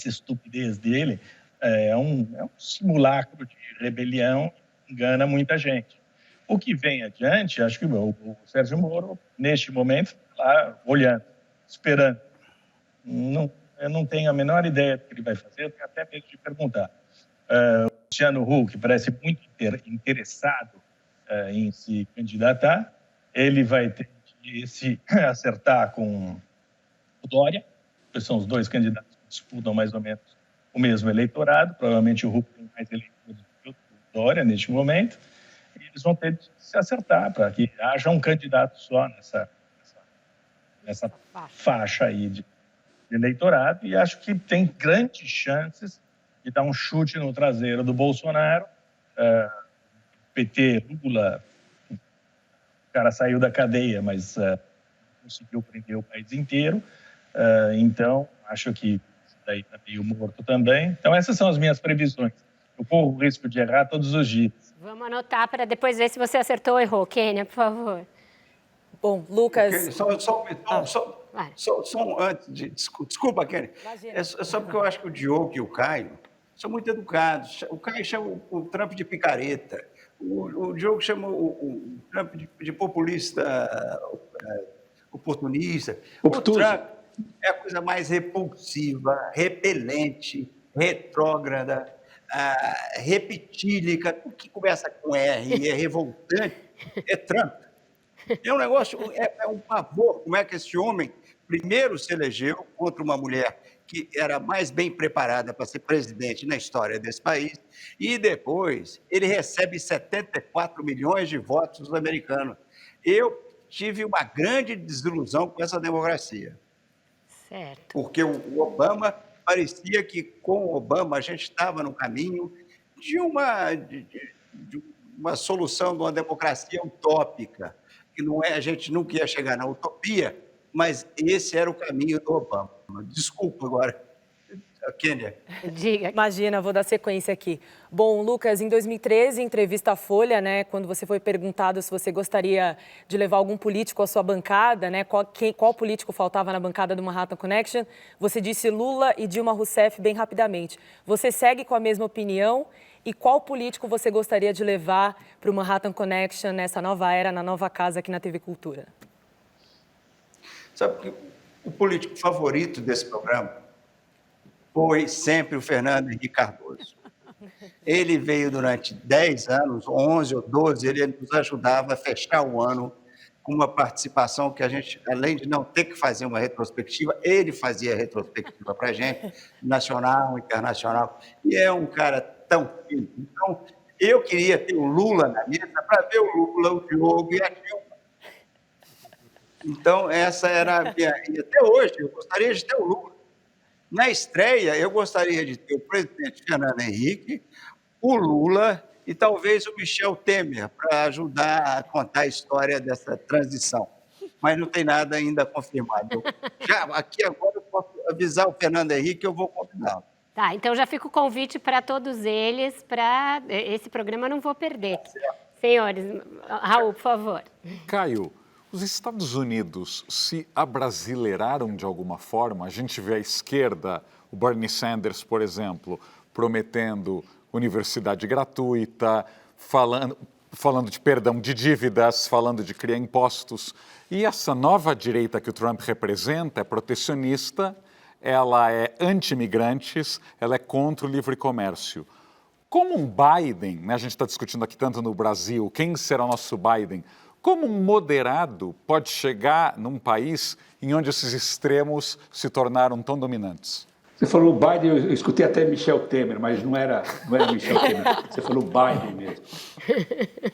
estupidez dele é um simulacro de rebelião que engana muita gente. O que vem adiante, acho que o Sérgio Moro, neste momento, está lá olhando, esperando. Eu não tenho a menor ideia do que ele vai fazer, eu tenho até medo de perguntar. O Luciano Huck parece muito interessado em se candidatar, ele vai ter que se acertar com o Dória, que são os dois candidatos que disputam mais ou menos o mesmo eleitorado, provavelmente o Huck tem mais eleitores do que o Dória neste momento, e eles vão ter de se acertar para que haja um candidato só nessa faixa aí de eleitorado, e acho que tem grandes chances de dar um chute no traseiro do Bolsonaro. PT, Lula, o cara saiu da cadeia, mas conseguiu prender o país inteiro, então acho que isso daí está meio morto também. Então essas são as minhas previsões. Eu corro o risco de errar todos os dias. Vamos anotar para depois ver se você acertou ou errou. Kênia, por favor. Bom, Lucas... Só antes de... Desculpa, Kênia. É só porque eu acho que o Diogo e o Caio são muito educados. O Caio chama o Trump de picareta. O Diogo chama o Trump de populista, oportunista. Obtuso. O Trump é a coisa mais repulsiva, repelente, retrógrada, repetílica, tudo que começa com R e é revoltante, é Trump. É um negócio, é um pavor. Como é que esse homem primeiro se elegeu contra uma mulher que era mais bem preparada para ser presidente na história desse país, e depois ele recebe 74 milhões de votos dos americanos. Eu tive uma grande desilusão com essa democracia. Certo. Porque o Obama, parecia que com o Obama a gente estava no caminho de uma solução de uma democracia utópica, que não é, a gente nunca ia chegar na utopia, mas esse era o caminho do Obama. Desculpa agora, Kênia. Diga. Imagina, vou dar sequência aqui. Bom, Lucas, em 2013, em entrevista à Folha, né, quando você foi perguntado se você gostaria de levar algum político à sua bancada, né, qual político faltava na bancada do Manhattan Connection, você disse Lula e Dilma Rousseff bem rapidamente. Você segue com a mesma opinião? E qual político você gostaria de levar para o Manhattan Connection nessa nova era, na nova casa aqui na TV Cultura? Sabe que o político favorito desse programa foi sempre o Fernando Henrique Cardoso. Ele veio durante 10 anos, 11 ou 12, ele nos ajudava a fechar o ano com uma participação que a gente, além de não ter que fazer uma retrospectiva, ele fazia retrospectiva para a gente, nacional, internacional, e é um cara tão fino. Então, eu queria ter o Lula na mesa para ver o Lula, o Diogo e a Dilma. Então, essa era a minha... E até hoje, eu gostaria de ter o Lula. Na estreia, eu gostaria de ter o presidente Fernando Henrique, o Lula e talvez o Michel Temer, para ajudar a contar a história dessa transição. Mas não tem nada ainda confirmado. Aqui agora eu posso avisar o Fernando Henrique que eu vou convidá-lo. Tá, então já fica o convite para todos eles, para esse programa eu não vou perder. Senhores, Raul, por favor. Caio, os Estados Unidos se abrasileiraram de alguma forma? A gente vê à esquerda, o Bernie Sanders, por exemplo, prometendo universidade gratuita, falando de perdão de dívidas, falando de criar impostos. E essa nova direita que o Trump representa é protecionista, ela é anti-imigrantes, ela é contra o livre comércio. Como um Biden, né, a gente está discutindo aqui tanto no Brasil, quem será o nosso Biden? Como um moderado pode chegar num país em onde esses extremos se tornaram tão dominantes? Você falou Biden, eu escutei até Michel Temer, mas não era Michel Temer, você falou Biden mesmo.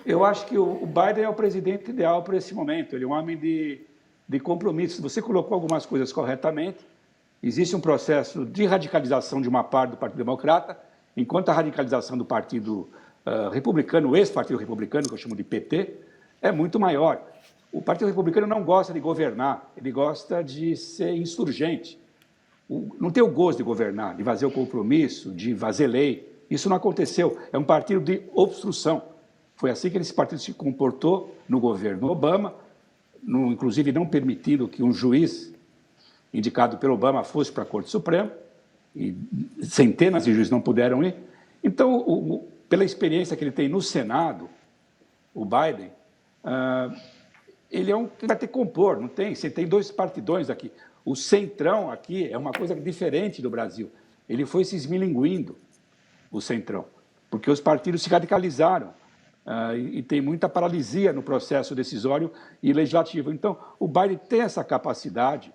Eu acho que o Biden é o presidente ideal para esse momento, ele é um homem de compromisso. Você colocou algumas coisas corretamente, existe um processo de radicalização de uma parte do Partido Democrata, enquanto a radicalização do Partido Republicano, o ex-Partido Republicano, que eu chamo de PT, é muito maior. O Partido Republicano não gosta de governar, ele gosta de ser insurgente. Não tem o gosto de governar, de fazer o compromisso, de fazer lei. Isso não aconteceu. É um partido de obstrução. Foi assim que esse partido se comportou no governo Obama, inclusive não permitindo que um juiz indicado pelo Obama fosse para a Corte Suprema, e centenas de juízes não puderam ir. Então, pela experiência que ele tem no Senado, o Biden, ele é um que vai ter que compor, não tem? Você tem dois partidões aqui. O centrão aqui é uma coisa diferente do Brasil. Ele foi se esmilinguindo, o centrão, porque os partidos se radicalizaram e tem muita paralisia no processo decisório e legislativo. Então, o Biden tem essa capacidade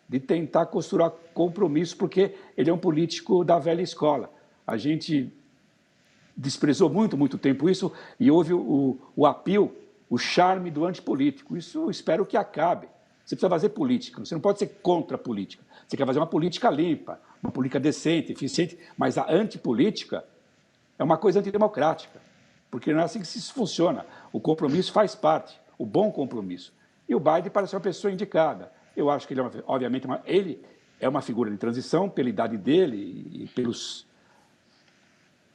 de tentar costurar compromisso, porque ele é um político da velha escola. A gente desprezou muito tempo isso e houve o appeal, o charme do antipolítico. Isso eu espero que acabe. Você precisa fazer política, você não pode ser contra a política. Você quer fazer uma política limpa, uma política decente, eficiente, mas a antipolítica é uma coisa antidemocrática, porque não é assim que isso funciona. O compromisso faz parte, o bom compromisso. E o Biden parece uma pessoa indicada. Eu acho que ele, obviamente, ele é uma figura de transição pela idade dele e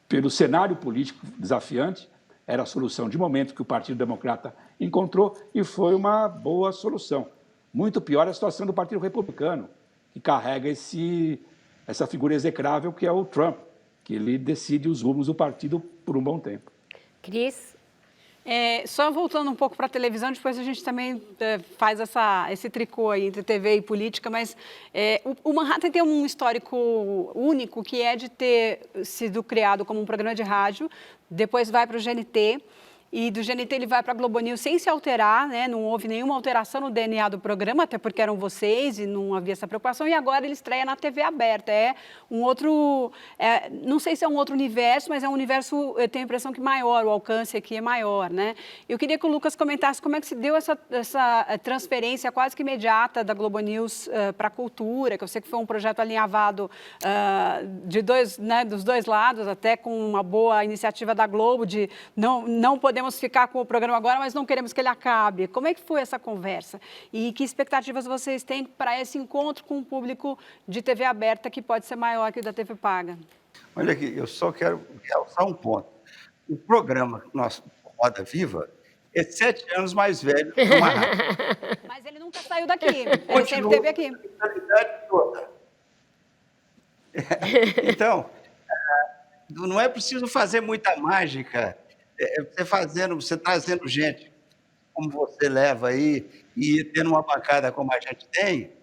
pelo cenário político desafiante. Era a solução de momento que o Partido Democrata encontrou e foi uma boa solução. Muito pior é a situação do Partido Republicano, que carrega essa figura execrável que é o Trump, que ele decide os rumos do partido por um bom tempo. Cris? Só voltando um pouco para a televisão, depois a gente também faz esse tricô aí entre TV e política, mas o Manhattan tem um histórico único, que é de ter sido criado como um programa de rádio, depois vai para o GNT, e do GNT ele vai para a Globo News sem se alterar, né? Não houve nenhuma alteração no DNA do programa, até porque eram vocês e não havia essa preocupação, e agora ele estreia na TV aberta. É um outro, não sei se é um outro universo, mas é um universo, eu tenho a impressão que maior, o alcance aqui é maior, né? Eu queria que o Lucas comentasse como é que se deu essa transferência quase que imediata da Globo News para a cultura, que eu sei que foi um projeto alinhavado dos dois lados, até com uma boa iniciativa da Globo de não poder podemos ficar com o programa agora, mas não queremos que ele acabe. Como é que foi essa conversa? E que expectativas vocês têm para esse encontro com o público de TV aberta, que pode ser maior que o da TV paga? Olha aqui, eu só quero realçar um ponto. O programa nosso, Roda Viva, é 7 anos mais velho que uma rádio. Mas ele nunca saiu daqui, ele sempre esteve aqui. Então, não é preciso fazer muita mágica. Você trazendo gente como você leva aí e tendo uma bancada como a gente tem,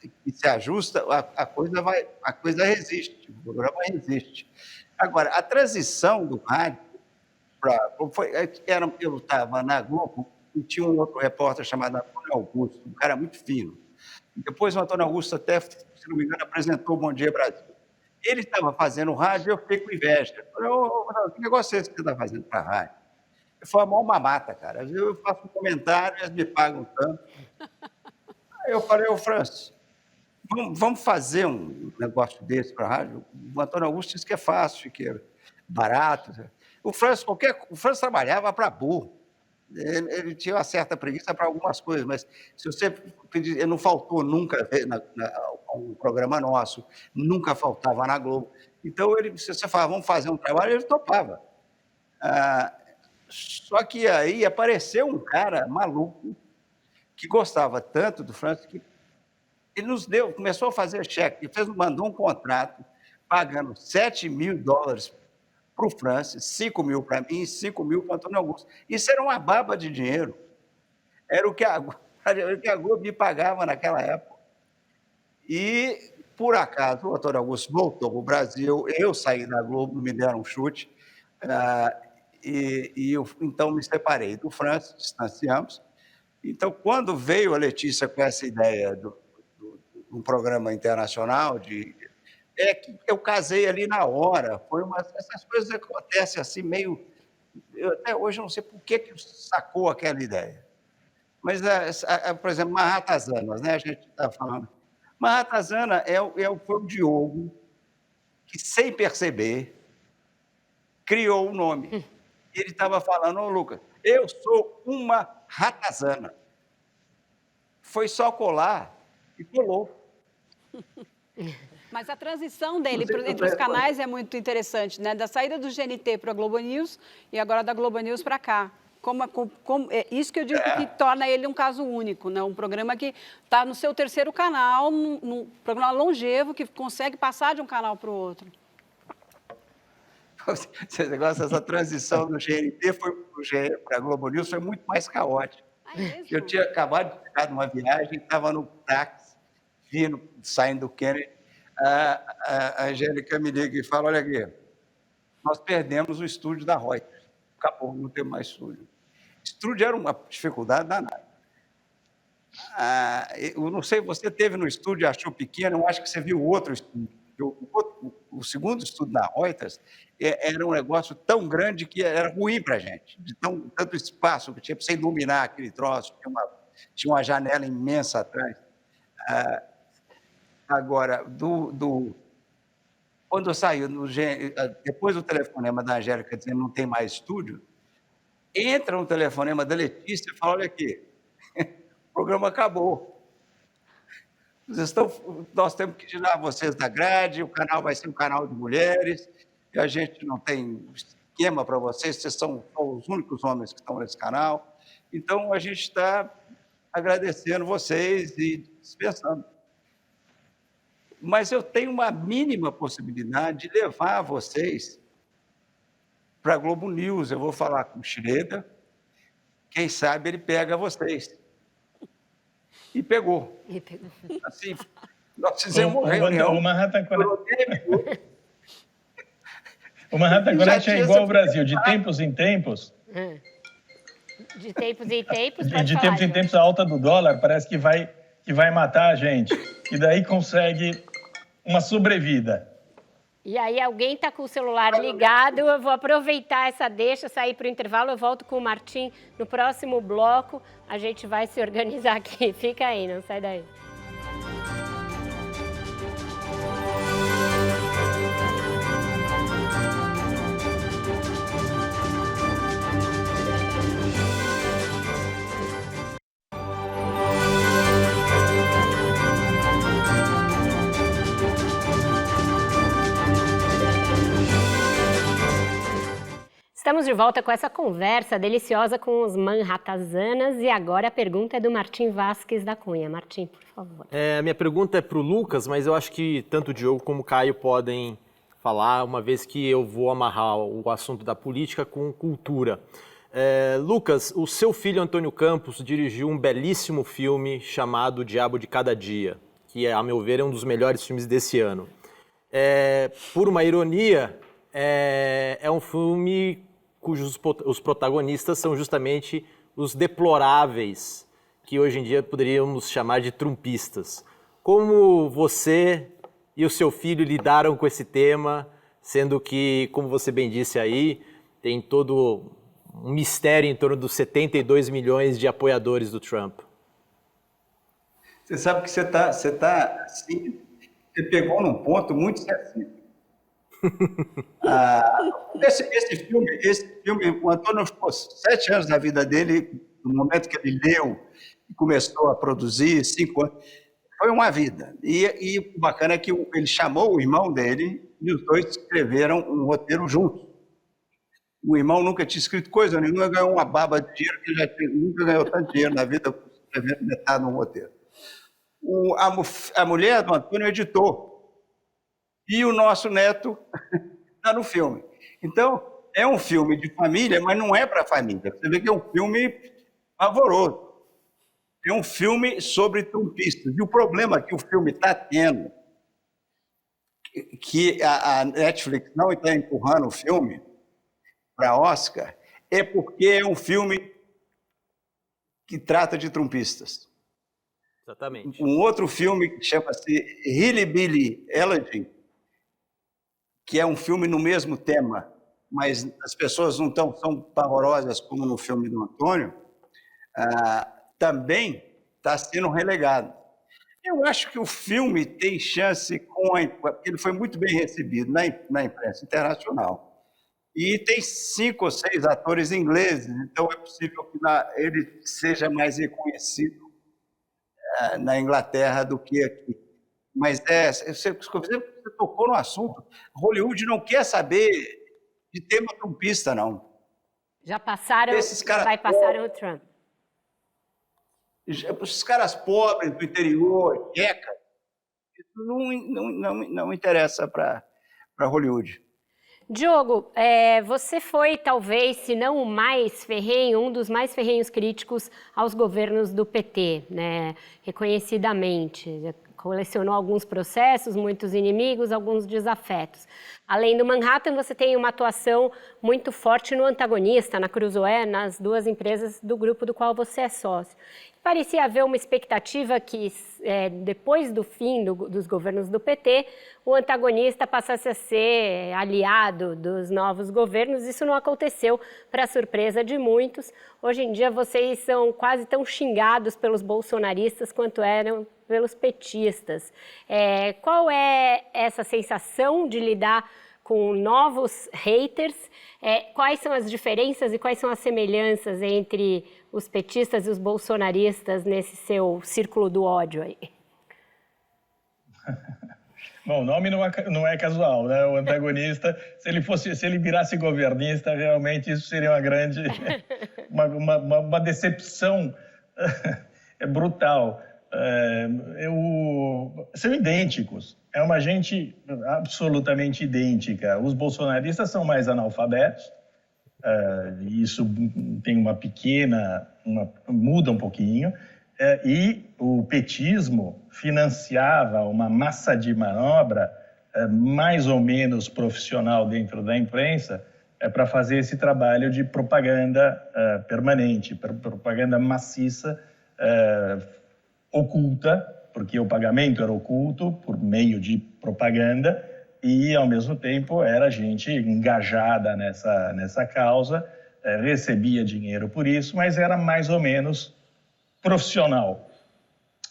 que se ajusta, a coisa resiste, o programa resiste. Agora, a transição do rádio eu estava na Globo e tinha um outro repórter chamado Antônio Augusto, um cara muito fino. Depois o Antônio Augusto até, se não me engano, apresentou o Bom Dia Brasil. Ele estava fazendo rádio e eu fiquei com inveja. Eu falei, que negócio é esse que você está fazendo para a rádio? Foi a maior mamata, cara. Eu faço um comentário, eles me pagam tanto. Aí eu falei, Francis, vamos fazer um negócio desse para a rádio? O Antônio Augusto disse que é fácil, que é barato. O Francis trabalhava para burro. Ele tinha uma certa preguiça para algumas coisas, mas se você pedir, ele não faltou nunca um programa nosso, nunca faltava na Globo. Então, se você falava, vamos fazer um trabalho, ele topava. Só que aí apareceu um cara maluco que gostava tanto do Francis que ele começou a fazer cheque, mandou um contrato pagando $7.000 para o Francis, 5 mil para mim e 5 mil para o Antônio Augusto. Isso era uma baba de dinheiro. Era o que a Globo me pagava naquela época. E, por acaso, o Antônio Augusto voltou para o Brasil, eu saí da Globo, me deram um chute, eu, então, me separei do Francis, distanciamos. Então, quando veio a Letícia com essa ideia de um programa internacional, que eu casei ali na hora. Essas coisas acontecem assim meio... Eu até hoje não sei por que sacou aquela ideia. Mas, por exemplo, Marratazanas, né? A gente está falando. Marratazana foi o Diogo que, sem perceber, criou o nome. Ele estava falando, Lucas, eu sou uma ratazana. Foi só colar e colou. Mas a transição dele entre os canais é muito interessante, né? Da saída do GNT para a Globo News e agora da Globo News para cá. É isso que eu digo que torna ele um caso único, né? Um programa que está no seu 3º canal, num programa longevo, que consegue passar de um canal para o outro. Essa transição do GNT para a Globo News foi muito mais caótica. Eu tinha acabado de chegar numa viagem, estava no táxi, saindo do Kennedy. A Angélica me liga e fala, olha aqui, nós perdemos o estúdio da Reuters. Acabou, não tem mais estúdio. Estúdio era uma dificuldade danada. Eu não sei, você teve no estúdio, achou pequeno, eu acho que você viu outro estúdio. O segundo estúdio da Reuters era um negócio tão grande que era ruim para a gente, de tanto espaço que tinha para você iluminar aquele troço, tinha uma janela imensa atrás. Agora, quando eu saí, depois do telefonema da Angélica dizendo que não tem mais estúdio, entra um telefonema da Letícia e fala, olha aqui, o programa acabou. Nós temos que tirar vocês da grade, o canal vai ser um canal de mulheres, e a gente não tem esquema para vocês são os únicos homens que estão nesse canal. Então, a gente está agradecendo vocês e dispensando. Mas eu tenho uma mínima possibilidade de levar vocês para a Globo News. Eu vou falar com o Schroeder, quem sabe ele pega vocês. E pegou. Assim, nós fizemos uma reunião. O Manhattan Connection é igual ao Brasil, de tempos em tempos. De tempos em tempos, de tempos em tempos, a alta do dólar parece que vai matar a gente. E daí consegue uma sobrevida. E aí alguém está com o celular ligado, eu vou aproveitar essa deixa, sair para o intervalo, eu volto com o Martim no próximo bloco, a gente vai se organizar aqui. Fica aí, não sai daí. Estamos de volta com essa conversa deliciosa com os manhattazanas e agora a pergunta é do Martim Vasques da Cunha. Martim, por favor. A minha pergunta é para o Lucas, mas eu acho que tanto o Diogo como o Caio podem falar, uma vez que eu vou amarrar o assunto da política com cultura. Lucas, o seu filho Antônio Campos dirigiu um belíssimo filme chamado O Diabo de Cada Dia, que, a meu ver, é um dos melhores filmes desse ano. Por uma ironia, é um filme cujos os protagonistas são justamente os deploráveis, que hoje em dia poderíamos chamar de trumpistas. Como você e o seu filho lidaram com esse tema, sendo que, como você bem disse aí, tem todo um mistério em torno dos 72 milhões de apoiadores do Trump? Você sabe que você pegou num ponto muito sensível. Esse filme, o Antônio ficou 7 anos da vida dele, no momento que ele leu e começou a produzir, 5 anos, foi uma vida. E o bacana é que ele chamou o irmão dele e os dois escreveram um roteiro juntos. O irmão nunca tinha escrito coisa nenhuma, ganhou uma baba de dinheiro, que nunca ganhou tanto dinheiro na vida escrevendo metade de um roteiro. A mulher do Antônio editou. E o nosso neto está no filme. Então, é um filme de família, mas não é para a família. Você vê que é um filme pavoroso. É um filme sobre trumpistas. E o problema que o filme está tendo, que a Netflix não está empurrando o filme para Oscar, é porque é um filme que trata de trumpistas. Exatamente. Um outro filme que chama-se Hillbilly Elegy, que é um filme no mesmo tema, mas as pessoas não tão pavorosas como no filme do Antônio, também está sendo relegado. Eu acho que o filme tem chance, porque ele foi muito bem recebido na imprensa internacional. E tem 5 ou 6 atores ingleses, então é possível que ele seja mais reconhecido na Inglaterra do que aqui. Mas você tocou no assunto. Hollywood não quer saber de tema trumpista, não. Já passaram, vai passar o Trump. Os caras pobres do interior, isso não interessa para Hollywood. Diogo, você foi talvez, se não o mais ferrenho, um dos mais ferrenhos críticos aos governos do PT, né? Reconhecidamente. Colecionou alguns processos, muitos inimigos, alguns desafetos. Além do Manhattan, você tem uma atuação muito forte no Antagonista, na Cruzoé, nas 2 empresas do grupo do qual você é sócio. Parecia haver uma expectativa que, depois do fim dos governos do PT, o Antagonista passasse a ser aliado dos novos governos. Isso não aconteceu, para surpresa de muitos. Hoje em dia, vocês são quase tão xingados pelos bolsonaristas quanto eram pelos petistas. Qual é essa sensação de lidar com novos haters? Quais são as diferenças e quais são as semelhanças entre os petistas e os bolsonaristas nesse seu círculo do ódio aí? Bom, o nome não é casual, né? O Antagonista, se ele virasse governista, realmente isso seria uma grande, uma decepção brutal. São idênticos, é uma gente absolutamente idêntica. Os bolsonaristas são mais analfabetos, isso tem muda um pouquinho, e o petismo financiava uma massa de manobra mais ou menos profissional dentro da imprensa para fazer esse trabalho de propaganda permanente, propaganda maciça, oculta, porque o pagamento era oculto por meio de propaganda e, ao mesmo tempo, era gente engajada nessa causa, recebia dinheiro por isso, mas era mais ou menos profissional.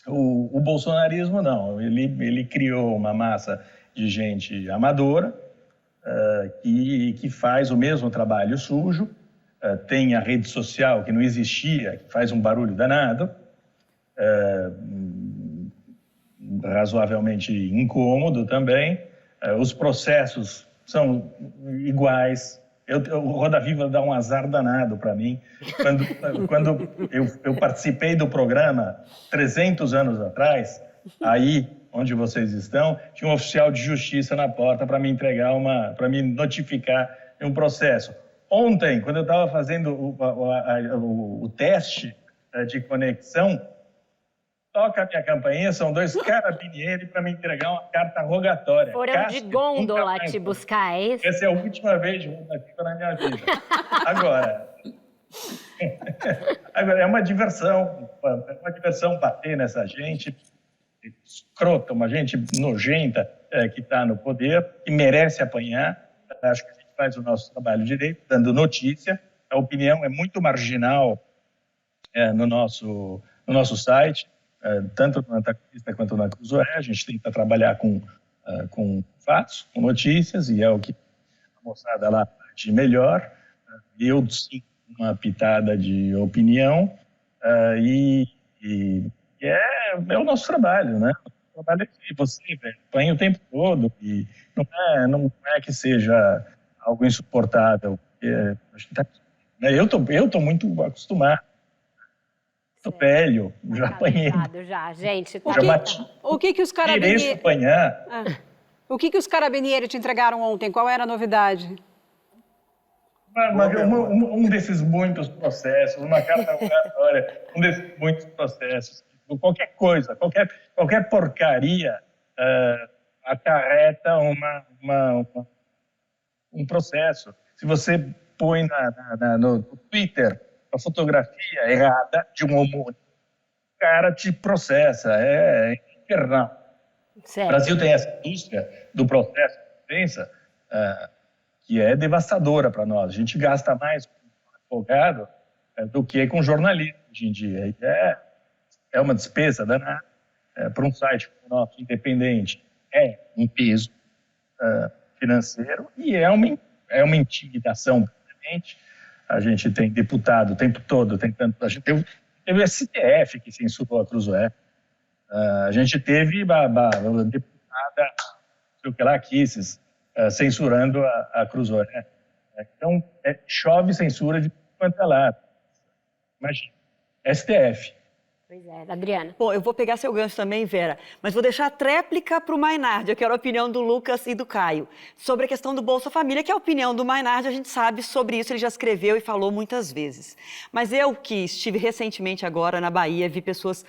O bolsonarismo, não. Ele criou uma massa de gente amadora que faz o mesmo trabalho sujo, tem a rede social que não existia, que faz um barulho danado, razoavelmente incômodo também. Os processos são iguais, O Roda Viva dá um azar danado para mim. Quando eu participei do programa 300 anos atrás, aí onde vocês estão, tinha um oficial de justiça na porta para me entregar para me notificar de um processo. Ontem, quando eu estava fazendo o teste de conexão, toca a minha campainha, são 2 carabinieri para me entregar uma carta rogatória. Foram de gôndola te buscar, é isso? Essa é a última vez de Roda Viva na minha vida. Agora, é uma diversão bater nessa gente escrota, uma gente nojenta que está no poder, que merece apanhar. Acho que a gente faz o nosso trabalho direito, dando notícia. A opinião é muito marginal no nosso site, tanto no Antagonista quanto na Cruzoé. A gente tenta trabalhar com fatos, com notícias, e é o que a moçada lá faz de melhor. Eu, sim, uma pitada de opinião, é o nosso trabalho, né? O trabalho é que você apanha o tempo todo, e não é que seja algo insuportável. Eu tô muito acostumado. Estou velho, já apanhei. Já, gente. O que os carabinieri... O que os carabinieri te entregaram ontem? Qual era a novidade? Um desses muitos processos, uma carta rogatória, um desses muitos processos. Qualquer coisa, qualquer porcaria acarreta um processo. Se você põe no Twitter a fotografia errada de um homônimo, o cara te processa, é infernal. Certo. O Brasil tem essa indústria do processo de defesa que é devastadora para nós. A gente gasta mais com advogado do que com jornalismo hoje em dia. É uma despesa danada para um site como o nosso, independente. É um peso financeiro e é uma intimidação permanente. A gente tem deputado o tempo todo tentando... A gente teve o STF que censurou a Cruzoé. A gente teve a deputada, sei o que lá, Kisses, censurando a Cruzoé. Então, chove censura de quanto é lá. Imagina, STF. Pois é, Adriana. Bom, eu vou pegar seu gancho também, Vera, mas vou deixar a tréplica para o Maynard. Eu quero a opinião do Lucas e do Caio sobre a questão do Bolsa Família, que é a opinião do Maynard, a gente sabe sobre isso, ele já escreveu e falou muitas vezes. Mas eu que estive recentemente agora na Bahia, vi pessoas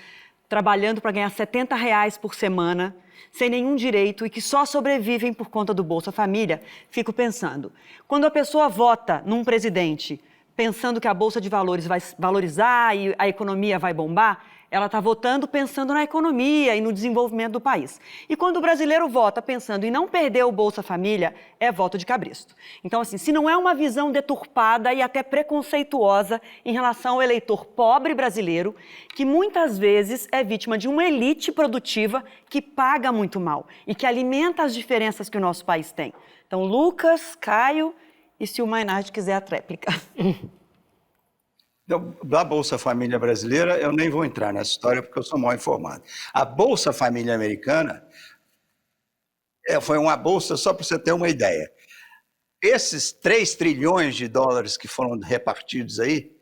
trabalhando para ganhar R$70 por semana, sem nenhum direito e que só sobrevivem por conta do Bolsa Família, fico pensando, quando a pessoa vota num presidente pensando que a Bolsa de Valores vai valorizar e a economia vai bombar, ela está votando pensando na economia e no desenvolvimento do país. E quando o brasileiro vota pensando em não perder o Bolsa Família, é voto de cabresto. Então, assim, se não é uma visão deturpada e até preconceituosa em relação ao eleitor pobre brasileiro, que muitas vezes é vítima de uma elite produtiva que paga muito mal e que alimenta as diferenças que o nosso país tem. Então, Lucas, Caio e, se o Maynard quiser, a tréplica. Da Bolsa Família brasileira, eu nem vou entrar nessa história porque eu sou mal informado. A Bolsa Família americana foi uma bolsa, só para você ter uma ideia. Esses 3 trilhões de dólares que foram repartidos aí,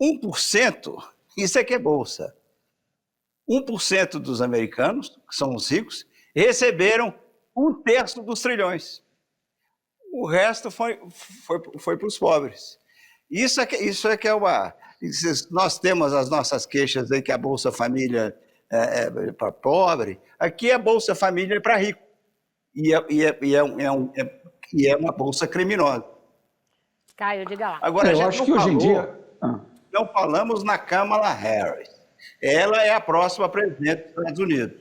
1%, isso é que é bolsa. 1% dos americanos, que são os ricos, receberam 1/3 dos trilhões. O resto foi para os pobres. Isso é que é uma... Nós temos as nossas queixas aí que a Bolsa Família é para pobre. Aqui a Bolsa Família é para rico. E é uma bolsa criminosa. Caio, diga lá. Agora, eu acho que hoje em dia... Não falamos na Kamala Harris. Ela é a próxima presidente dos Estados Unidos.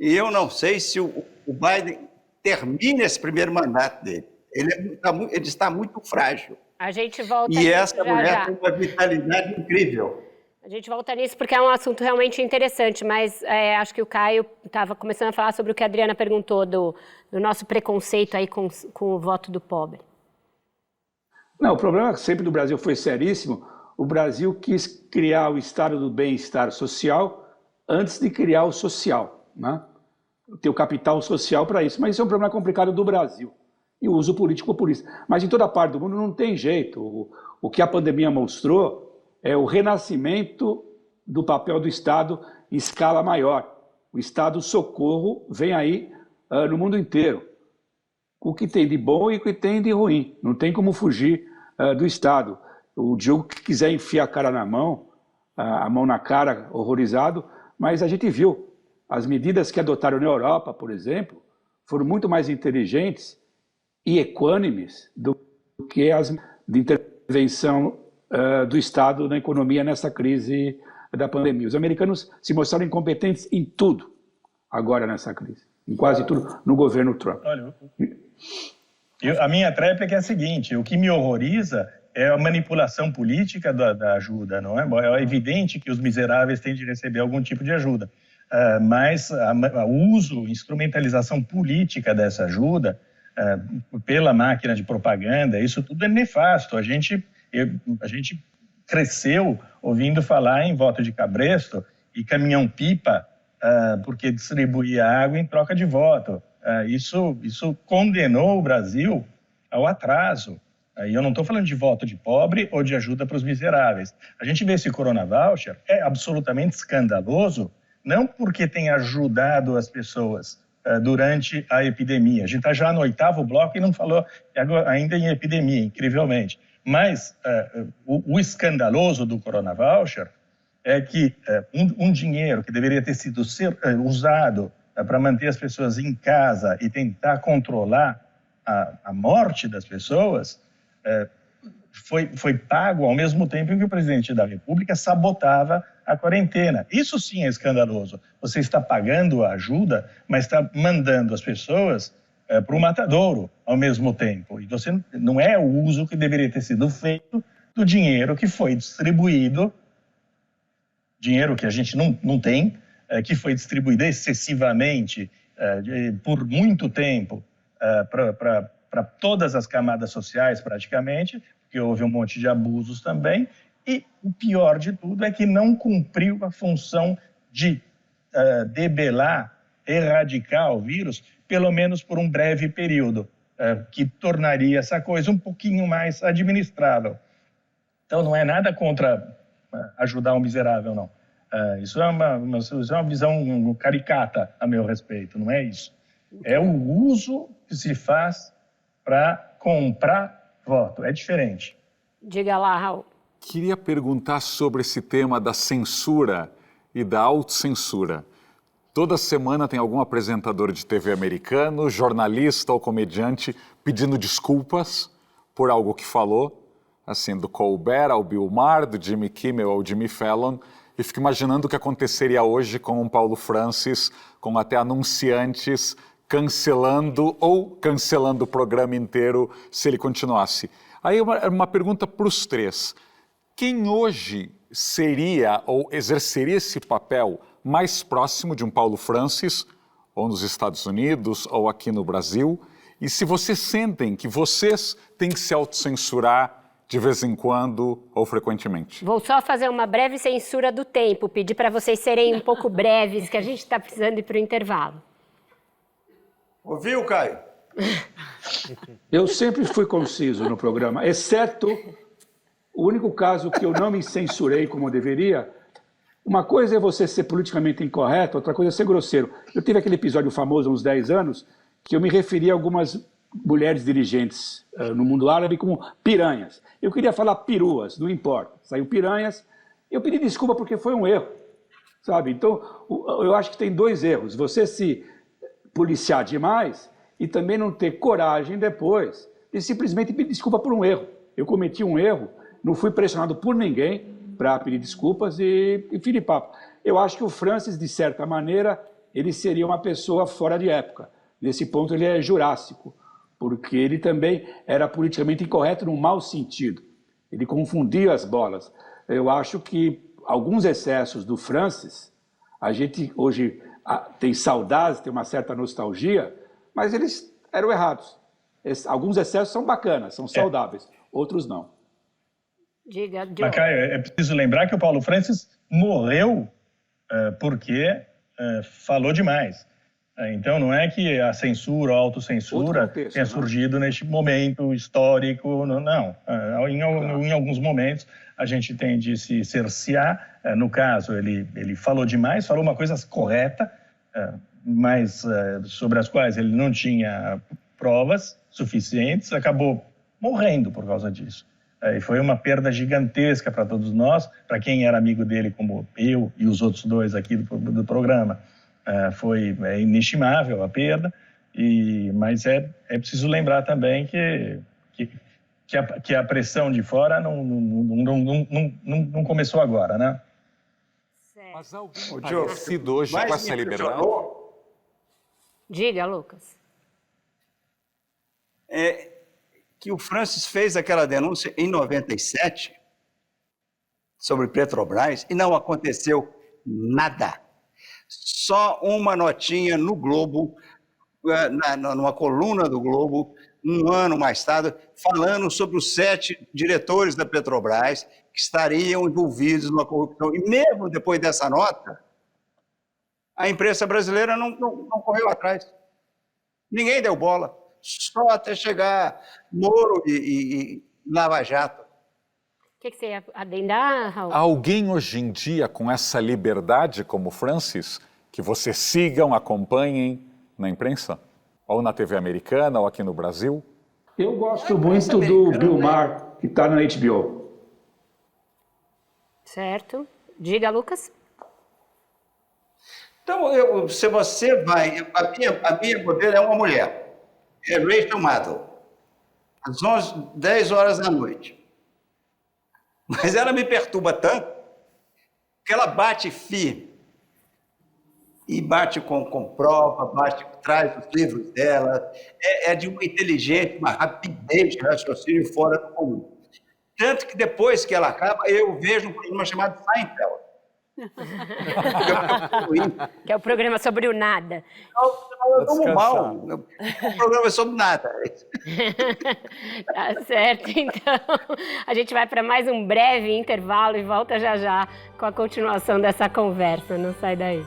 E eu não sei se o Biden termina esse primeiro mandato dele. Ele está muito frágil. A gente volta e essa mulher já. Tem uma vitalidade incrível. A gente volta nisso porque é um assunto realmente interessante, mas acho que o Caio estava começando a falar sobre o que a Adriana perguntou do nosso preconceito aí com o voto do pobre. Não, o problema sempre do Brasil foi seríssimo. O Brasil quis criar o estado do bem-estar social antes de criar o social, né? Ter o capital social para isso. Mas isso é um problema complicado do Brasil. e o uso político populista. Mas em toda parte do mundo não tem jeito. O que a pandemia mostrou é o renascimento do papel do Estado em escala maior. O Estado socorro vem aí no mundo inteiro. O que tem de bom e o que tem de ruim. Não tem como fugir do Estado. O Diogo que quiser enfiar a cara na mão, a mão na cara, horrorizado, mas a gente viu. As medidas que adotaram na Europa, por exemplo, foram muito mais inteligentes e equânimes do que as de intervenção do Estado na economia nessa crise da pandemia. Os americanos se mostraram incompetentes em tudo agora nessa crise, em quase tudo no governo Trump. Olha, a minha tréplica é a seguinte: o que me horroriza é a manipulação política da ajuda, não é? É evidente que os miseráveis têm de receber algum tipo de ajuda, mas o uso, instrumentalização política dessa ajuda pela máquina de propaganda, isso tudo é nefasto. A gente cresceu ouvindo falar em voto de cabresto e caminhão-pipa porque distribuía água em troca de voto. Isso condenou o Brasil ao atraso. E eu não estou falando de voto de pobre ou de ajuda para os miseráveis. A gente vê esse Corona Voucher, é absolutamente escandaloso, não porque tem ajudado as pessoas durante a epidemia. A gente está já no 8º bloco e não falou ainda em epidemia, incrivelmente. Mas o escandaloso do Corona Voucher é que um dinheiro que deveria ter sido usado para manter as pessoas em casa e tentar controlar a morte das pessoas, foi pago ao mesmo tempo em que o presidente da República sabotava a quarentena. Isso sim é escandaloso. Você está pagando a ajuda, mas está mandando as pessoas para o matadouro ao mesmo tempo. E você não é o uso que deveria ter sido feito do dinheiro que foi distribuído, dinheiro que a gente não tem, que foi distribuído excessivamente por muito tempo para todas as camadas sociais praticamente, porque houve um monte de abusos também, e o pior de tudo é que não cumpriu a função de debelar, erradicar o vírus, pelo menos por um breve período, que tornaria essa coisa um pouquinho mais administrável. Então não é nada contra ajudar o miserável, não. Isso é uma visão caricata a meu respeito, não é isso. É o uso que se faz para comprar voto, é diferente. Diga lá, Raul. Queria perguntar sobre esse tema da censura e da autocensura. Toda semana tem algum apresentador de TV americano, jornalista ou comediante pedindo desculpas por algo que falou, assim, do Colbert ao Bill Maher, do Jimmy Kimmel ao Jimmy Fallon, e fico imaginando o que aconteceria hoje com o Paulo Francis, com até anunciantes cancelando o programa inteiro se ele continuasse. Aí uma pergunta para os três. Quem hoje seria ou exerceria esse papel mais próximo de um Paulo Francis, ou nos Estados Unidos, ou aqui no Brasil? E se vocês sentem que vocês têm que se autocensurar de vez em quando ou frequentemente? Vou só fazer uma breve censura do tempo, pedir para vocês serem um pouco breves, que a gente está precisando ir para o intervalo. Ouviu, Caio? Eu sempre fui conciso no programa, exceto o único caso que eu não me censurei como eu deveria. Uma coisa é você ser politicamente incorreto, outra coisa é ser grosseiro. Eu tive aquele episódio famoso há uns 10 anos, que eu me referi a algumas mulheres dirigentes no mundo árabe como piranhas. Eu queria falar peruas, não importa. Saiu piranhas. Eu pedi desculpa porque foi um erro, sabe? Então, eu acho que tem dois erros. Você se policiar demais e também não ter coragem depois de simplesmente pedir desculpa por um erro. Eu cometi um erro, não fui pressionado por ninguém para pedir desculpas e fim de papo. Eu acho que o Francis, de certa maneira, ele seria uma pessoa fora de época. Nesse ponto ele é jurássico, porque ele também era politicamente incorreto no mau sentido. Ele confundia as bolas. Eu acho que alguns excessos do Francis, a gente hoje tem saudades, tem uma certa nostalgia, mas eles eram errados. Alguns excessos são bacanas, são saudáveis, outros não. Diga, Mas, Caio, é preciso lembrar que o Paulo Francis morreu porque falou demais. Então, não é que a censura, a autocensura tenha surgido neste momento histórico, não. Em alguns momentos, a gente tem de se cercear. No caso, ele falou demais, falou uma coisa correta, mas sobre as quais ele não tinha provas suficientes, acabou morrendo por causa disso. E foi uma perda gigantesca para todos nós, para quem era amigo dele, como eu e os outros dois aqui do programa. Foi inestimável a perda, mas é preciso lembrar também que a pressão de fora não começou agora, né? Mas alguém parecido hoje com essa liberdade? Diga, Lucas. Que o Francis fez aquela denúncia em 97 sobre Petrobras e não aconteceu nada. Só uma notinha no Globo, numa coluna do Globo, um ano mais tarde, falando sobre os 7 diretores da Petrobras que estariam envolvidos numa corrupção. E mesmo depois dessa nota, a imprensa brasileira não correu atrás. Ninguém deu bola. Só até chegar Moro e Lava Jato. O que você ia adendar, Raul? Alguém hoje em dia com essa liberdade como Francis, que vocês sigam, acompanhem na imprensa? Ou na TV americana, ou aqui no Brasil? Eu gosto muito do Bill Maher, que está no HBO. Certo. Diga, Lucas. Então, se você vai... A minha modelo é uma mulher. É Rachel Maddow. Às 10 horas da noite. Mas ela me perturba tanto que ela bate firme. E bate com prova, traz os livros dela. É de uma inteligência, uma rapidez de raciocínio fora do comum. Tanto que depois que ela acaba, eu vejo um programa chamado Seinfeld. Que é o programa sobre o nada. Eu tomo mal. O programa é sobre nada. Tá certo, então a gente vai para mais um breve intervalo e volta já já com a continuação dessa conversa. Não sai daí.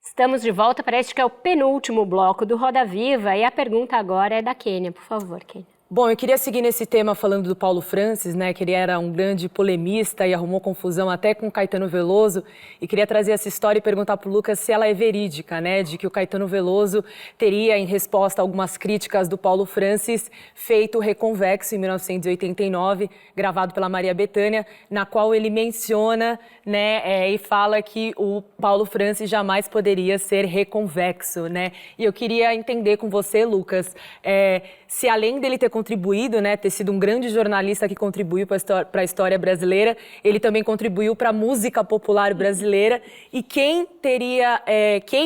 Estamos de volta para este que é o penúltimo bloco do Roda Viva e a pergunta agora é da Kênia, por favor, Kênia. Bom, eu queria seguir nesse tema falando do Paulo Francis, né, que ele era um grande polemista e arrumou confusão até com Caetano Veloso, e queria trazer essa história e perguntar para o Lucas se ela é verídica, né, de que o Caetano Veloso teria, em resposta a algumas críticas do Paulo Francis, feito o Reconvexo em 1989, gravado pela Maria Bethânia, na qual ele menciona, né, e fala que o Paulo Francis jamais poderia ser reconvexo, né, e eu queria entender com você, Lucas, se além dele ter contribuído, né, ter sido um grande jornalista que contribuiu para a história brasileira, ele também contribuiu para a música popular brasileira. E quem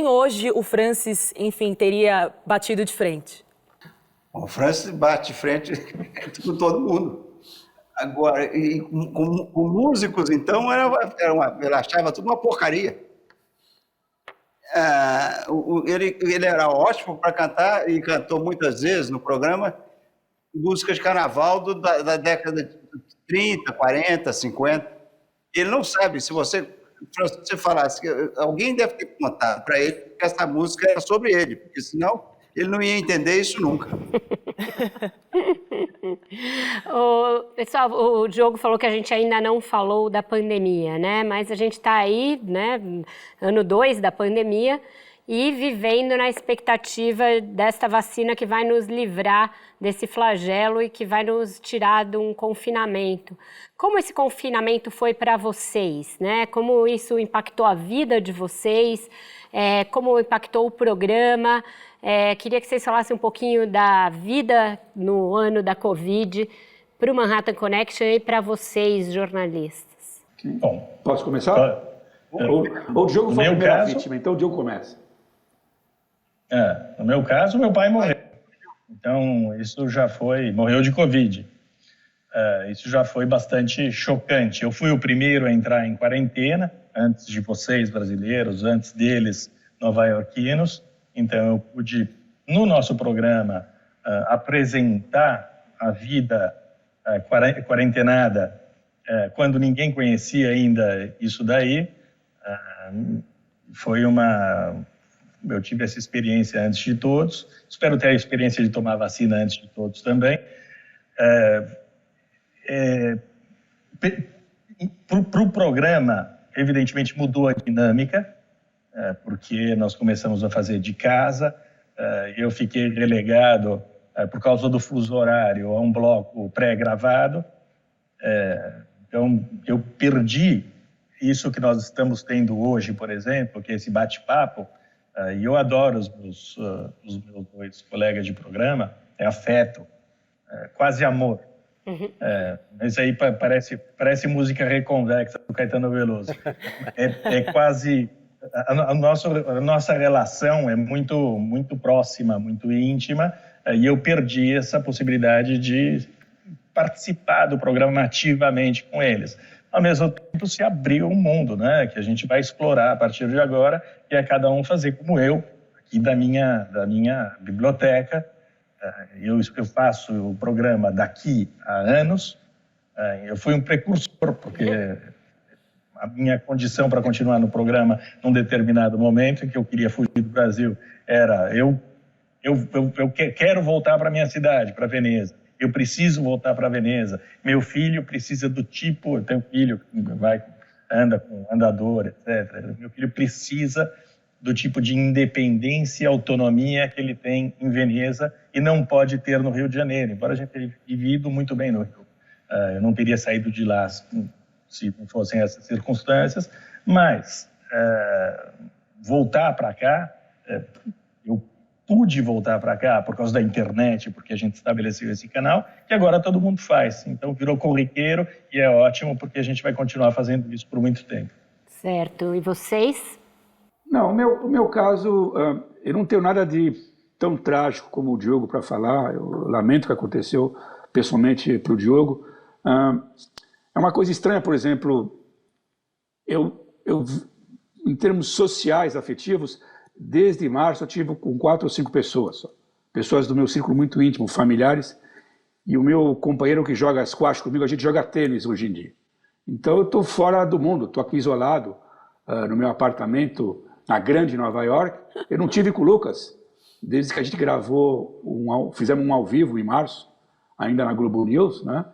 hoje o Francis, enfim, teria batido de frente? O Francis bate de frente com todo mundo. Agora, com músicos, então, ele achava tudo uma porcaria. Ele era ótimo para cantar e cantou muitas vezes no programa músicas de carnaval da década de 30, 40, 50. Ele não sabe, se você falasse, alguém deve ter contado para ele que essa música era sobre ele, porque senão ele não ia entender isso nunca. Pessoal, o Diogo falou que a gente ainda não falou da pandemia, né? Mas a gente está aí, né? Ano 2 da pandemia e vivendo na expectativa desta vacina que vai nos livrar desse flagelo e que vai nos tirar de um confinamento. Como esse confinamento foi para vocês, né? Como isso impactou a vida de vocês? Como impactou o programa? Queria que vocês falassem um pouquinho da vida no ano da Covid para o Manhattan Connection e para vocês, jornalistas. Bom, posso começar? O Diogo foi a primeira vítima, então o Diogo começa. No meu caso, meu pai morreu. Então, isso já morreu de Covid. isso já foi bastante chocante. Eu fui o primeiro a entrar em quarentena, antes de vocês, brasileiros, antes deles, nova-iorquinos. Então, eu pude, no nosso programa, apresentar a vida quarentenada quando ninguém conhecia ainda isso daí. Eu tive essa experiência antes de todos. Espero ter a experiência de tomar vacina antes de todos também. Para o programa, evidentemente, mudou a dinâmica, porque nós começamos a fazer de casa. Eu fiquei relegado, por causa do fuso horário, a um bloco pré-gravado. Então, eu perdi isso que nós estamos tendo hoje, por exemplo, que é esse bate-papo. E eu adoro os meus dois colegas de programa, é afeto, quase amor. Mas aí parece música reconvexa do Caetano Veloso. É quase... A nossa relação é muito, muito próxima, muito íntima, e eu perdi essa possibilidade de participar do programa ativamente com eles. Ao mesmo tempo, se abriu um mundo, né, que a gente vai explorar a partir de agora, e é cada um fazer como eu, aqui da minha biblioteca. Eu faço o programa daqui a anos. Eu fui um precursor, porque a minha condição para continuar no programa num determinado momento em que eu queria fugir do Brasil era eu quero voltar para minha cidade, para Veneza. Eu preciso voltar para Veneza. Meu filho precisa do tipo... Eu tenho um filho que anda com andador, etc. Meu filho precisa do tipo de independência e autonomia que ele tem em Veneza e não pode ter no Rio de Janeiro, embora a gente tenha vivido muito bem no Rio. Eu não teria saído de lá se não fossem essas circunstâncias, mas voltar para cá, eu pude voltar para cá por causa da internet, porque a gente estabeleceu esse canal, que agora todo mundo faz. Então virou corriqueiro e é ótimo, porque a gente vai continuar fazendo isso por muito tempo. Certo. E vocês? Não, o meu caso, eu não tenho nada de tão trágico como o Diogo para falar. Eu lamento o que aconteceu pessoalmente para o Diogo. É uma coisa estranha, por exemplo, eu em termos sociais, afetivos, desde março eu tive com 4 ou 5 pessoas, pessoas do meu círculo muito íntimo, familiares, e o meu companheiro que joga squash comigo, a gente joga tênis hoje em dia. Então eu estou fora do mundo, estou aqui isolado no meu apartamento na grande Nova York. Eu não tive com o Lucas desde que a gente gravou, fizemos um ao vivo em março, ainda na Globo News, né?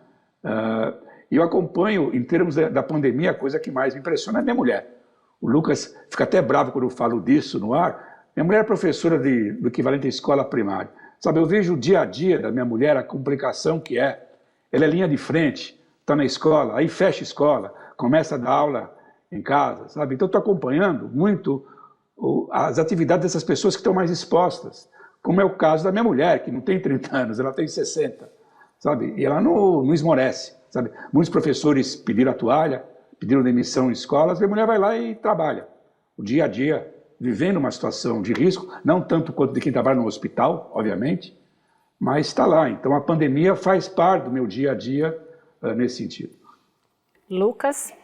E eu acompanho, em termos da pandemia, a coisa que mais me impressiona é minha mulher. O Lucas fica até bravo quando eu falo disso no ar. Minha mulher é professora do equivalente à escola primária. Sabe, eu vejo o dia a dia da minha mulher, a complicação que é. Ela é linha de frente, está na escola, aí fecha a escola, começa a dar aula em casa, sabe? Então, estou acompanhando muito as atividades dessas pessoas que estão mais expostas, como é o caso da minha mulher, que não tem 30 anos, ela tem 60, sabe? E ela não esmorece, sabe? Muitos professores pediram a toalha, pediram demissão em escolas, e a mulher vai lá e trabalha. O dia a dia, vivendo uma situação de risco, não tanto quanto de quem trabalha no hospital, obviamente, mas está lá. Então, a pandemia faz parte do meu dia a dia nesse sentido. Lucas?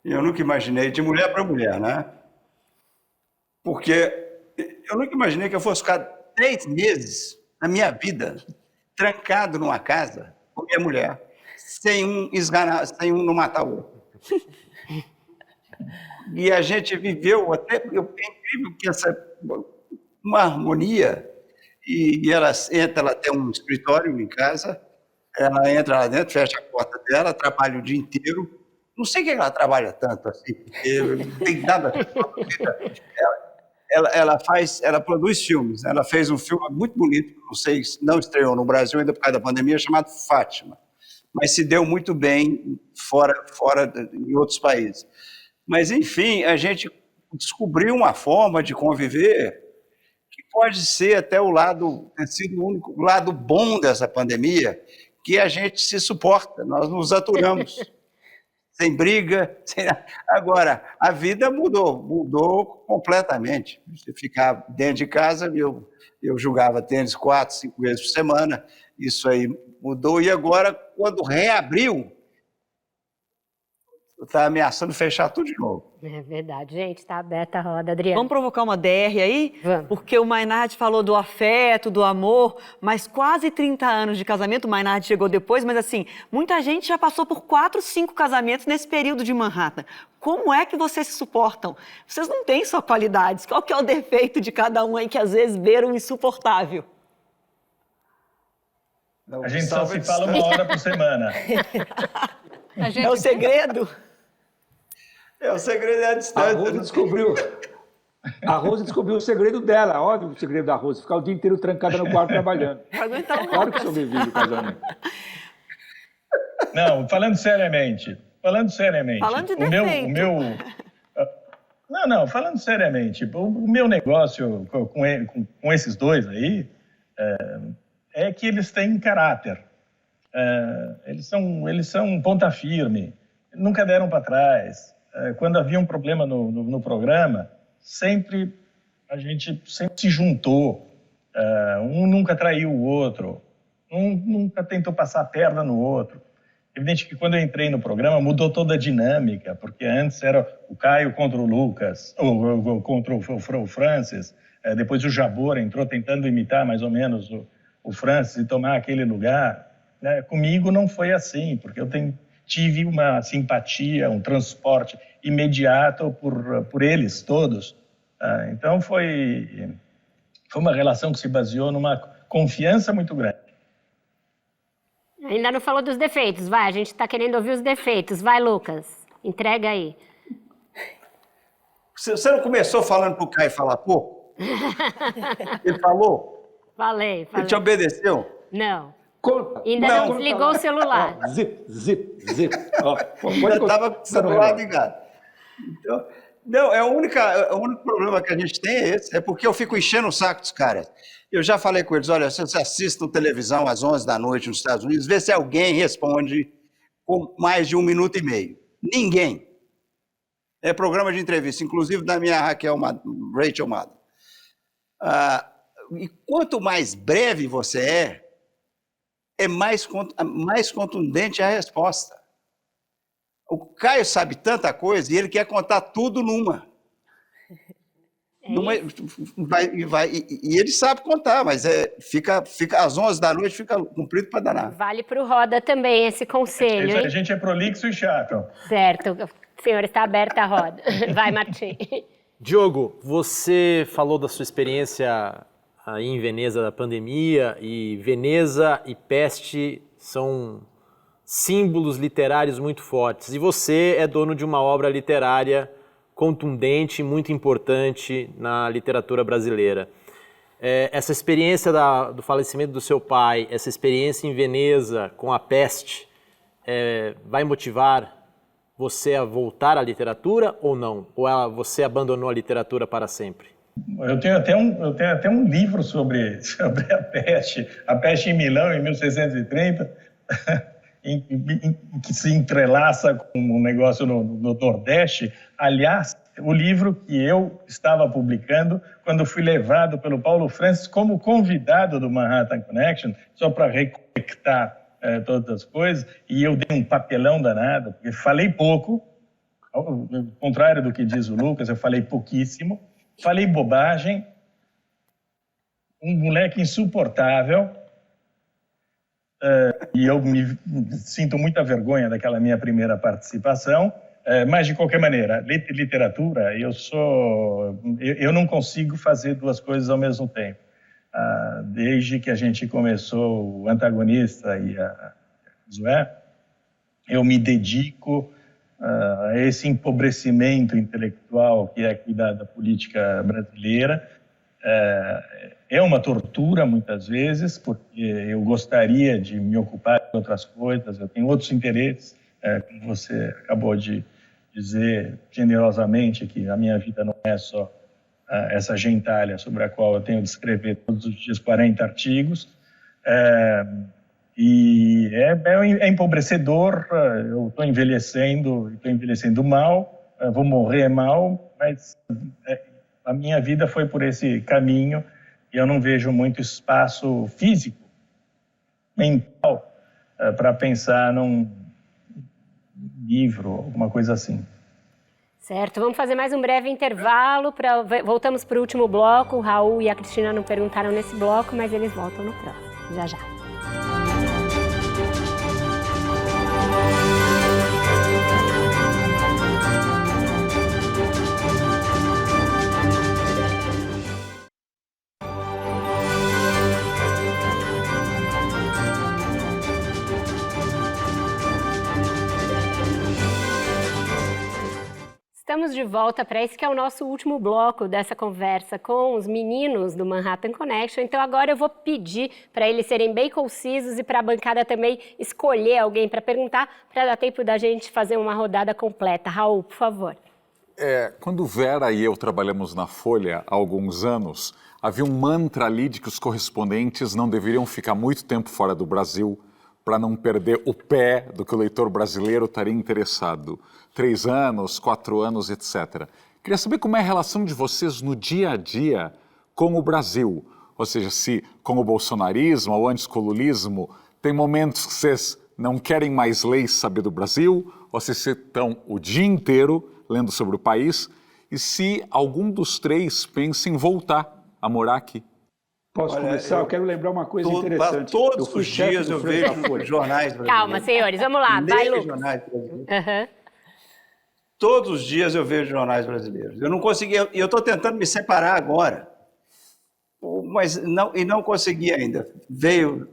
Eu nunca imaginei, de mulher para mulher, né? Porque eu nunca imaginei que eu fosse ficar 3 meses na minha vida trancado numa casa com minha mulher, sem um esganar, sem um não matar o outro. E a gente viveu até... É incrível que uma harmonia, e ela tem um escritório em casa, ela entra lá dentro, fecha a porta dela, trabalha o dia inteiro. Não sei o que ela trabalha tanto assim, porque não tem nada... Ela produz filmes. Ela fez um filme muito bonito, não sei, não estreou no Brasil ainda por causa da pandemia, chamado Fátima, mas se deu muito bem fora em outros países. Mas, enfim, a gente descobriu uma forma de conviver que pode ser até ter sido o único lado bom dessa pandemia, que a gente se suporta, nós nos aturamos. sem briga. Agora, a vida mudou completamente. Você ficar dentro de casa, eu jogava tênis 4, 5 vezes por semana, isso aí mudou. E agora, quando reabriu, está ameaçando fechar tudo de novo. É verdade, gente, está aberta a roda, Adriana. Vamos provocar uma DR aí? Vamos. Porque o Maynard falou do afeto, do amor, mas quase 30 anos de casamento, o Maynard chegou depois, mas assim, muita gente já passou por 4, 5 casamentos nesse período de Manhattan. Como é que vocês se suportam? Vocês não têm só qualidades. Qual que é o defeito de cada um aí que às vezes beira um insuportável? A gente só se fala 1 hora por semana. É o segredo? O segredo é a distância. A Rose descobriu o segredo dela. Óbvio o segredo da Rose, ficar o dia inteiro trancada no quarto trabalhando. Claro que sobrevive o casamento. Não, falando seriamente. Falando de defeito. Falando seriamente. O meu negócio com esses dois aí é que eles têm caráter. Eles são ponta firme. Nunca deram para trás. Quando havia um problema no programa, a gente sempre se juntou. Um nunca traiu o outro. Um nunca tentou passar a perna no outro. Evidente que quando eu entrei no programa, mudou toda a dinâmica, porque antes era o Caio contra o Lucas, ou contra o Francis. Depois o Jabor entrou tentando imitar mais ou menos o Francis e tomar aquele lugar. Comigo não foi assim, porque eu tive uma simpatia, um transporte imediato por eles todos. Então foi uma relação que se baseou numa confiança muito grande. Ainda não falou dos defeitos, vai, a gente está querendo ouvir os defeitos. Vai, Lucas, entrega aí. Você não começou falando pro Caio falar pouco? Ele falou? Falei. Ele te obedeceu? Não. Conta. Ainda não desligou o celular. Zip. Ó, ainda estava com o celular ligado. Então, não, o único problema que a gente tem é esse, é porque eu fico enchendo o saco dos caras. Eu já falei com eles, olha, vocês assistem televisão às 11 da noite nos Estados Unidos, vê se alguém responde com mais de 1 minuto e meio. Ninguém. É programa de entrevista, inclusive da minha Rachel Maddow. E quanto mais breve você é mais contundente a resposta. O Caio sabe tanta coisa e ele quer contar tudo numa. E ele sabe contar, mas fica às 11 da noite, fica comprido para danar. Vale para o Roda também esse conselho, hein? A gente é prolixo e chato. Certo. Senhor, está aberta a roda. Vai, Martim. Diogo, você falou da sua experiência aí em Veneza da pandemia, e Veneza e peste são símbolos literários muito fortes. E você é dono de uma obra literária contundente, muito importante na literatura brasileira. Essa experiência do falecimento do seu pai, essa experiência em Veneza com a peste, vai motivar você a voltar à literatura ou não? Ou você abandonou a literatura para sempre? Eu tenho até um livro sobre a peste em Milão, em 1630, que se entrelaça com um negócio no Nordeste. Aliás, o livro que eu estava publicando quando fui levado pelo Paulo Francis como convidado do Manhattan Connection, só para reconectar todas as coisas, e eu dei um papelão danado, porque falei pouco, ao contrário do que diz o Lucas, eu falei pouquíssimo, falei bobagem, um moleque insuportável, e eu me sinto muita vergonha daquela minha primeira participação, mas de qualquer maneira, literatura, eu não consigo fazer duas coisas ao mesmo tempo. Desde que a gente começou o Antagonista e a Zoé, eu me dedico a esse empobrecimento intelectual que é cuidar da política brasileira. É uma tortura, muitas vezes, porque eu gostaria de me ocupar de outras coisas, eu tenho outros interesses, como você acabou de dizer generosamente, que a minha vida não é só essa gentalha sobre a qual eu tenho de escrever todos os dias 40 artigos. E é empobrecedor, eu estou envelhecendo mal, vou morrer mal, mas a minha vida foi por esse caminho e eu não vejo muito espaço físico, mental, para pensar num livro, alguma coisa assim. Certo, vamos fazer mais um breve intervalo. Voltamos para o último bloco. O Raul e a Cristina não perguntaram nesse bloco, mas eles voltam no próximo. Já, já. Estamos de volta para esse que é o nosso último bloco dessa conversa com os meninos do Manhattan Connection. Então agora eu vou pedir para eles serem bem concisos e para a bancada também escolher alguém para perguntar, para dar tempo da gente fazer uma rodada completa. Raul, por favor. Quando Vera e eu trabalhamos na Folha há alguns anos, havia um mantra ali de que os correspondentes não deveriam ficar muito tempo fora do Brasil para não perder o pé do que o leitor brasileiro estaria interessado. 3 anos, 4 anos, etc. Queria saber como é a relação de vocês no dia a dia com o Brasil. Ou seja, se com o bolsonarismo ou antes com o lulismo, tem momentos que vocês não querem mais ler e saber do Brasil, ou se vocês estão o dia inteiro lendo sobre o país, e se algum dos 3 pensa em voltar a morar aqui. Posso começar? Eu quero lembrar uma coisa interessante. Todos os dias eu vejo jornais brasileiros. Calma, senhores, vamos lá. Vai, Lucas. Jornais brasileiros. Uhum. Todos os dias eu vejo jornais brasileiros. Eu não consegui, eu estou tentando me separar agora, mas não consegui ainda. Veio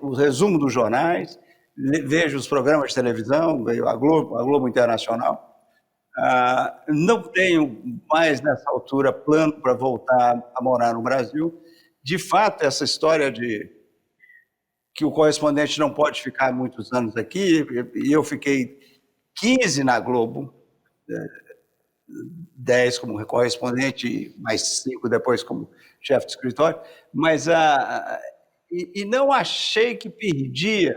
o resumo dos jornais, vejo os programas de televisão, veio a Globo Internacional. Não tenho mais, nessa altura, plano para voltar a morar no Brasil. De fato, essa história de que o correspondente não pode ficar muitos anos aqui, e eu fiquei 15 na Globo, 10 como correspondente, mais 5 depois como chefe de escritório, mas não achei que perdia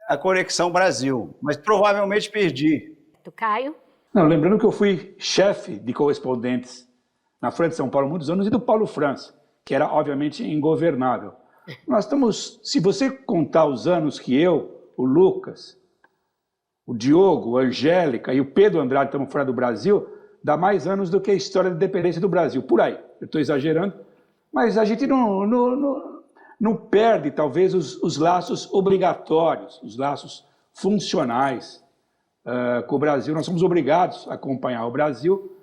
a conexão Brasil, mas provavelmente perdi. Do Caio? Não, lembrando que eu fui chefe de correspondentes na Folha de São Paulo há muitos anos e do Paulo França, que era obviamente ingovernável. Nós estamos, se você contar os anos que eu, o Lucas, o Diogo, a Angélica e o Pedro Andrade estamos fora do Brasil, dá mais anos do que a história da independência do Brasil. Por aí, eu estou exagerando, mas a gente não perde, talvez, os laços obrigatórios, os laços funcionais com o Brasil. Nós somos obrigados a acompanhar o Brasil,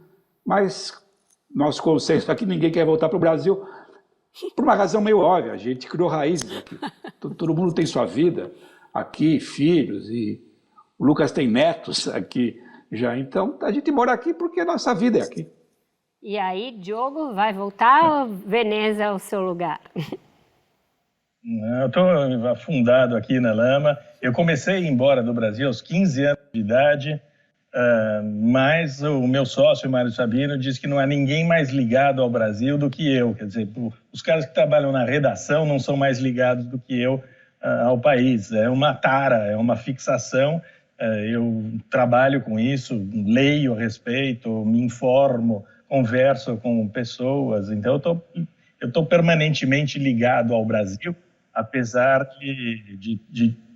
mas nosso consenso aqui, ninguém quer voltar para o Brasil por uma razão meio óbvia. A gente criou raízes aqui. Todo mundo tem sua vida aqui, filhos, e o Lucas tem netos aqui já. Então, a gente mora aqui porque a nossa vida é aqui. E aí, Diogo, vai voltar ou Veneza é o seu lugar? Eu estou afundado aqui na lama. Eu comecei a ir embora do Brasil aos 15 anos de idade, mas o meu sócio, Mário Sabino, diz que não há ninguém mais ligado ao Brasil do que eu. Quer dizer, os caras que trabalham na redação não são mais ligados do que eu ao país. É uma tara, é uma fixação. Eu trabalho com isso, leio a respeito, me informo, converso com pessoas. Então, eu estou permanentemente ligado ao Brasil, apesar de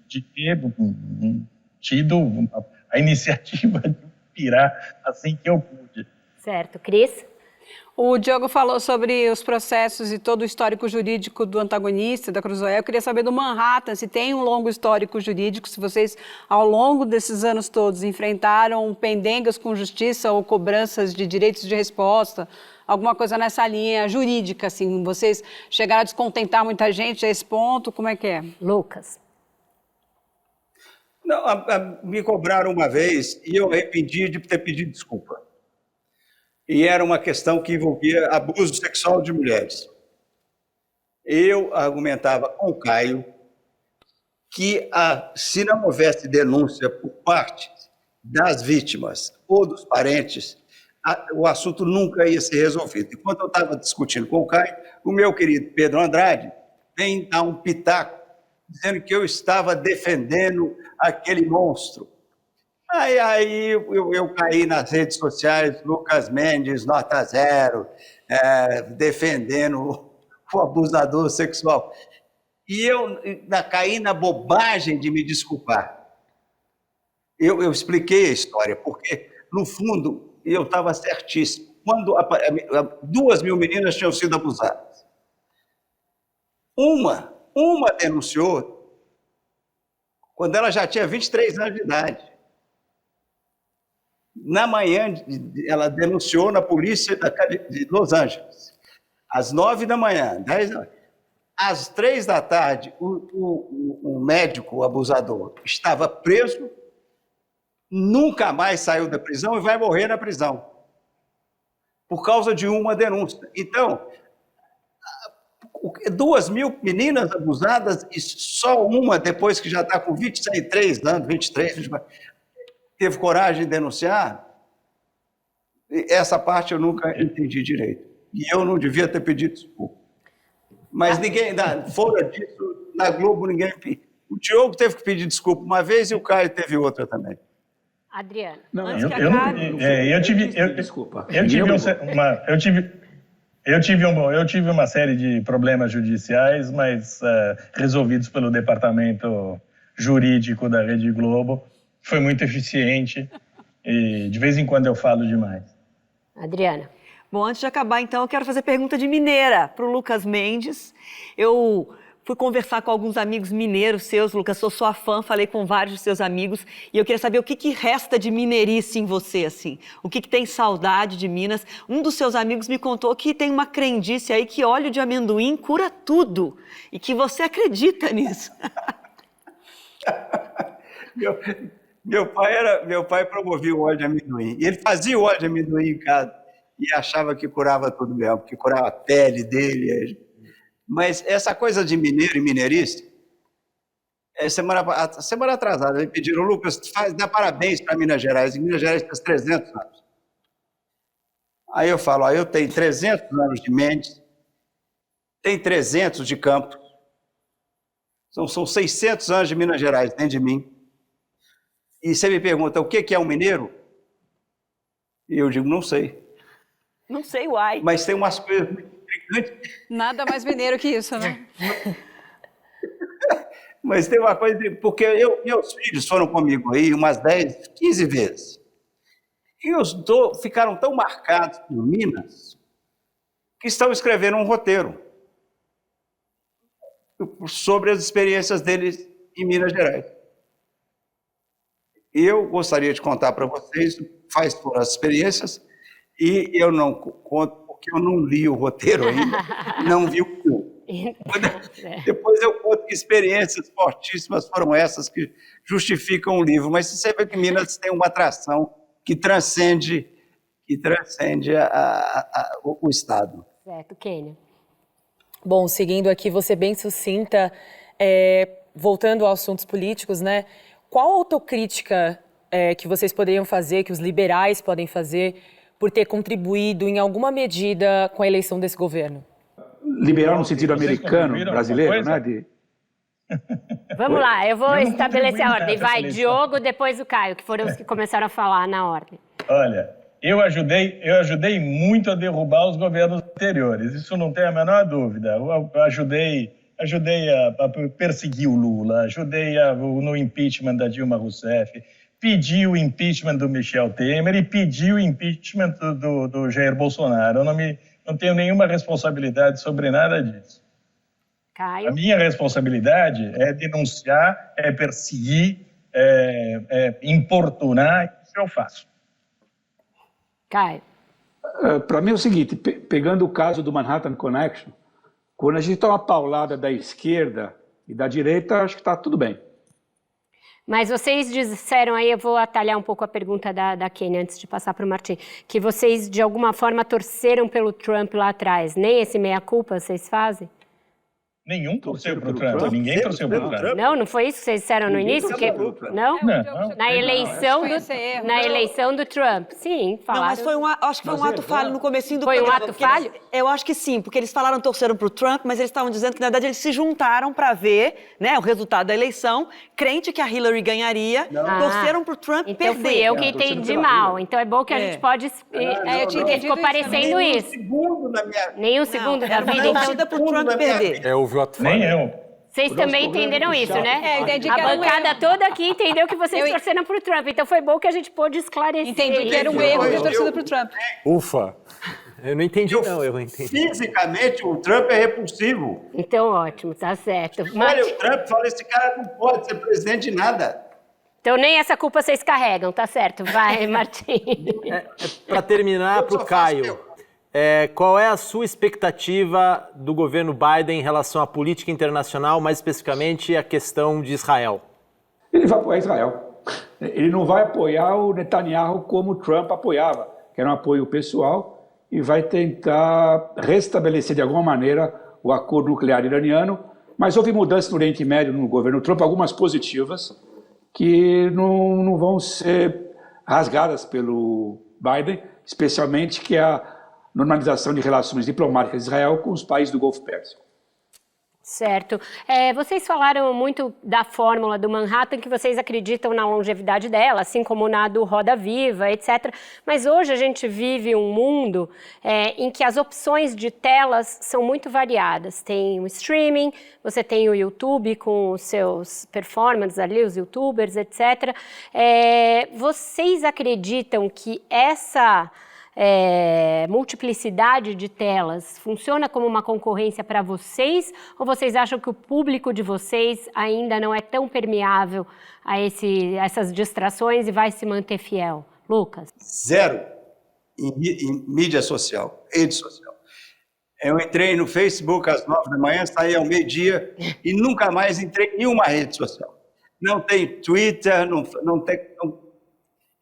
ter tido a iniciativa de pirar assim que eu pude. Certo. Cris? O Diogo falou sobre os processos e todo o histórico jurídico do antagonista, da Cruzoé. Eu queria saber do Manhattan, se tem um longo histórico jurídico, se vocês, ao longo desses anos todos, enfrentaram pendengas com justiça ou cobranças de direitos de resposta, alguma coisa nessa linha jurídica, assim, vocês chegaram a descontentar muita gente a esse ponto, como é que é? Lucas. Não, me cobraram uma vez e eu arrependi de ter pedido desculpa. E era uma questão que envolvia abuso sexual de mulheres. Eu argumentava com o Caio que se não houvesse denúncia por parte das vítimas ou dos parentes, o assunto nunca ia ser resolvido. Enquanto eu estava discutindo com o Caio, o meu querido Pedro Andrade vem dar um pitaco dizendo que eu estava defendendo aquele monstro. Aí eu caí nas redes sociais, Lucas Mendes, nota 0, defendendo o abusador sexual. E eu caí na bobagem de me desculpar. Eu expliquei a história, porque, no fundo, eu estava certíssimo. Quando 2.000 meninas tinham sido abusadas. Uma denunciou quando ela já tinha 23 anos de idade. Na manhã, ela denunciou na polícia de Los Angeles. Às 9 da manhã, 10 da manhã. Às 3 da tarde, o médico, o abusador, estava preso, nunca mais saiu da prisão e vai morrer na prisão, por causa de uma denúncia. Então, 2.000 meninas abusadas e só uma, depois que já está com 23 anos, 23, 24, teve coragem de denunciar. Essa parte eu nunca entendi direito. E eu não devia ter pedido desculpa. Mas ninguém, fora disso, na Globo, ninguém pediu. O Diogo teve que pedir desculpa uma vez e o Caio teve outra também. Adriano. Eu tive uma série de problemas judiciais, mas resolvidos pelo departamento jurídico da Rede Globo. Foi muito eficiente e de vez em quando eu falo demais. Adriana. Bom, antes de acabar, então, eu quero fazer pergunta de mineira para o Lucas Mendes. Eu fui conversar com alguns amigos mineiros seus, Lucas, sou sua fã, falei com vários dos seus amigos, e eu queria saber o que resta de mineirice em você, assim. O que tem saudade de Minas? Um dos seus amigos me contou que tem uma crendice aí que óleo de amendoim cura tudo, e que você acredita nisso. Meu pai promovia o óleo de amendoim, e ele fazia o óleo de amendoim em casa, e achava que curava tudo mesmo, que curava a pele dele. Mas essa coisa de mineiro e mineirista, semana atrasada, me pediram, Lucas, dá parabéns para Minas Gerais. Em Minas Gerais tem 300 anos. Aí eu falo, eu tenho 300 anos de Mendes, tem 300 de Campos, são 600 anos de Minas Gerais dentro de mim. E você me pergunta, o que é um mineiro? E eu digo, não sei. Não sei, uai. Mas tem umas coisas muito intrigantes. Nada mais mineiro que isso, né? Mas tem uma coisa, porque meus filhos foram comigo aí umas 10, 15 vezes. E os dois ficaram tão marcados por Minas que estão escrevendo um roteiro sobre as experiências deles em Minas Gerais. Eu gostaria de contar para vocês quais foram as experiências. E eu não conto, porque eu não li o roteiro ainda, não vi o filme. Depois eu conto que experiências fortíssimas foram essas que justificam o livro. Mas você vê que Minas tem uma atração que transcende o Estado. Certo, Kênia. Bom, seguindo aqui, você bem sucinta, voltando aos assuntos políticos, né? Qual autocrítica que vocês poderiam fazer, que os liberais podem fazer, por ter contribuído em alguma medida com a eleição desse governo? Liberal no sentido americano, brasileiro, né? Vamos lá, eu vou estabelecer a ordem. Vai, Diogo, depois o Caio, que foram os que começaram a falar na ordem. Olha, eu ajudei muito a derrubar os governos anteriores, isso não tem a menor dúvida. Eu ajudei a perseguir o Lula, ajudei no impeachment da Dilma Rousseff, pedi o impeachment do Michel Temer e pedi o impeachment do Jair Bolsonaro. Eu não tenho nenhuma responsabilidade sobre nada disso. Caio. A minha responsabilidade é denunciar, é perseguir, importunar, isso eu faço. Caio. Para mim é o seguinte, pegando o caso do Manhattan Connection, quando a gente toma uma paulada da esquerda e da direita, acho que está tudo bem. Mas vocês disseram aí, eu vou atalhar um pouco a pergunta da Kênia antes de passar para o Martim, que vocês de alguma forma torceram pelo Trump lá atrás. Nem esse meia-culpa vocês fazem? Nenhum torceu pro Trump. Ninguém torceu pro Trump. Não foi isso que vocês disseram no início? Não? Na eleição do Trump. Sim, falaram. Não, mas acho que foi um ato falho no comecinho do programa. programa. Foi um ato falho? Eu acho que sim, porque eles torceram pro Trump, mas eles estavam dizendo que, na verdade, eles se juntaram para ver, né, o resultado da eleição, crente que a Hillary ganharia, torceram pro Trump então perder. Fui eu que entendi mal. Então é bom que a gente pode... eu tinha entendido ficou parecendo isso. Nem um segundo da vida. Uma torcida pro Trump perder. Houve o ato Nem falho. eu. Vocês também entenderam isso, né? eu entendi que a era bancada toda aqui entendeu que vocês torceram pro Trump. Então foi bom que a gente pôde esclarecer. Entendi que era um erro de torcida pro Trump. Ufa! Eu não entendi, não. Eu entendi. Fisicamente, o Trump é repulsivo. Então, ótimo, tá certo. Olha, o Trump fala, esse cara não pode ser presidente de nada. Então nem essa culpa vocês carregam, tá certo? Vai, Martim. Para terminar, para o Caio, qual é a sua expectativa do governo Biden em relação à política internacional, mais especificamente a questão de Israel? Ele vai apoiar Israel. Ele não vai apoiar o Netanyahu como o Trump apoiava, que era um apoio pessoal, e vai tentar restabelecer de alguma maneira o acordo nuclear iraniano. Mas houve mudanças no Oriente Médio no governo Trump, algumas positivas, que não vão ser rasgadas pelo Biden, especialmente que é a normalização de relações diplomáticas de Israel com os países do Golfo Pérsico. Certo. Vocês falaram muito da fórmula do Manhattan, que vocês acreditam na longevidade dela, assim como na do Roda Viva, etc. Mas hoje a gente vive um mundo em que as opções de telas são muito variadas. Tem o streaming, você tem o YouTube com os seus performances ali, os youtubers, etc. Vocês acreditam que essa multiplicidade de telas funciona como uma concorrência para vocês, ou vocês acham que o público de vocês ainda não é tão permeável a essas distrações e vai se manter fiel? Lucas? Zero em mídia social, rede social. Eu entrei no Facebook às 9 da manhã, saí ao meio-dia e nunca mais entrei em nenhuma rede social. Não tem Twitter, não tem...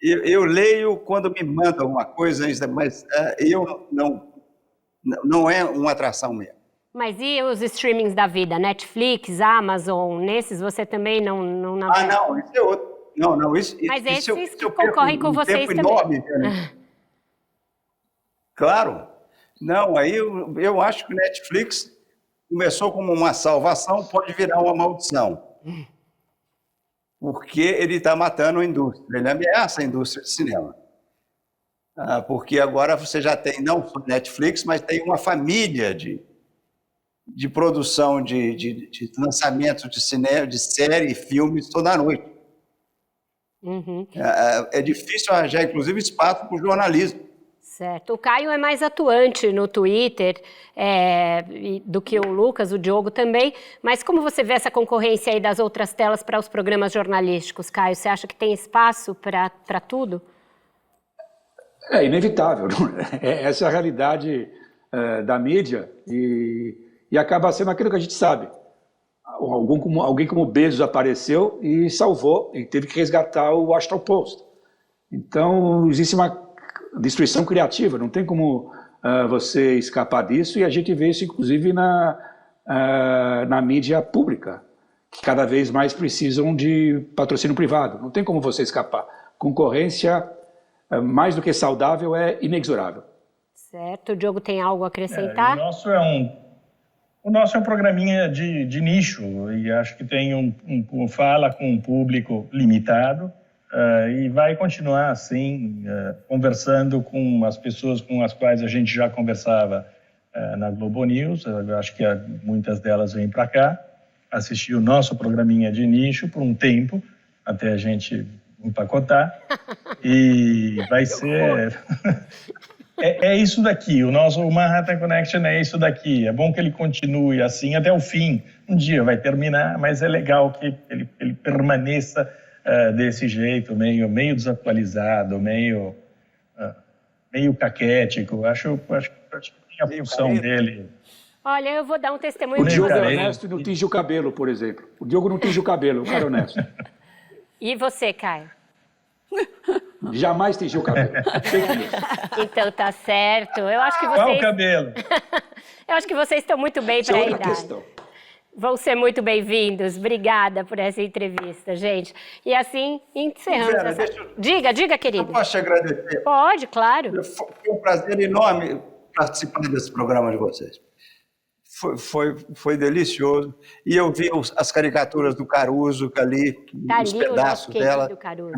Eu leio quando me mandam alguma coisa, mas eu não é uma atração mesmo. Mas e os streamings da vida? Netflix, Amazon, nesses você também não navega? Não, isso é outro. Não, isso... Mas isso esses que concorrem com vocês também. Enorme, claro. Não, aí eu acho que o Netflix começou como uma salvação, pode virar uma maldição. Porque ele está matando a indústria, ele ameaça a indústria de cinema. Porque agora você já tem, não só Netflix, mas tem uma família de produção de lançamento de cinema, de série e filmes toda noite. Uhum. É difícil arranjar, inclusive, espaço para o jornalismo. Certo. O Caio é mais atuante no Twitter do que o Lucas, o Diogo também, mas como você vê essa concorrência aí das outras telas para os programas jornalísticos, Caio? Você acha que tem espaço para tudo? É inevitável. Essa é a realidade da mídia e acaba sendo aquilo que a gente sabe. Alguém como Bezos apareceu e salvou, e teve que resgatar o Washington Post. Então, existe uma destruição criativa, não tem como você escapar disso, e a gente vê isso inclusive na mídia pública, que cada vez mais precisam de patrocínio privado, não tem como você escapar. Concorrência, mais do que saudável, é inexorável. Certo, o Diogo tem algo a acrescentar? O nosso é um programinha de nicho, e acho que tem fala com um público limitado, e vai continuar assim, conversando com as pessoas com as quais a gente já conversava na Globo News. Eu acho que muitas delas vêm para cá assistir o nosso programinha de nicho por um tempo, até a gente empacotar, e vai ser... É isso daqui, o Manhattan Connection é isso daqui. É bom que ele continue assim até o fim. Um dia vai terminar, mas é legal que ele permaneça desse jeito, meio desatualizado, meio caquético. Acho que a função dele... Olha, eu vou dar um testemunho. O Diogo é honesto e não tinge o cabelo, por exemplo. O Diogo não tinge o cabelo, o cara é honesto. E você, Caio? Jamais tingiu o cabelo. Então tá certo. Eu acho que Qual o cabelo? Eu acho que vocês estão muito bem para a idade. Questão. Vão ser muito bem-vindos. Obrigada por essa entrevista, gente. E assim, encerramos Vera, essa... deixa eu- Diga, querido. Eu posso te agradecer. Pode, claro. Foi um prazer enorme participar desse programa de vocês. Foi delicioso. E eu vi as caricaturas do Caruso ali, Tá os ali o pedaços nosso dela. querido Caruso.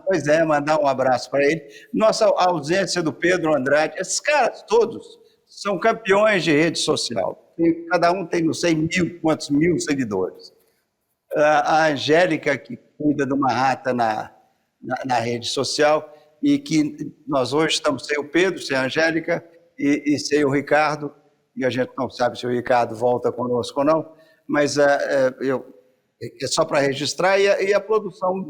Pois é, mandar um abraço para ele. Nossa ausência do Pedro Andrade, esses caras todos são campeões de rede social. Cada um tem não sei quantos mil seguidores. A Angélica, que cuida de uma rata na rede social, e que nós hoje estamos sem o Pedro, sem a Angélica e sem o Ricardo, e a gente não sabe se o Ricardo volta conosco ou não, mas é só para registrar, e a produção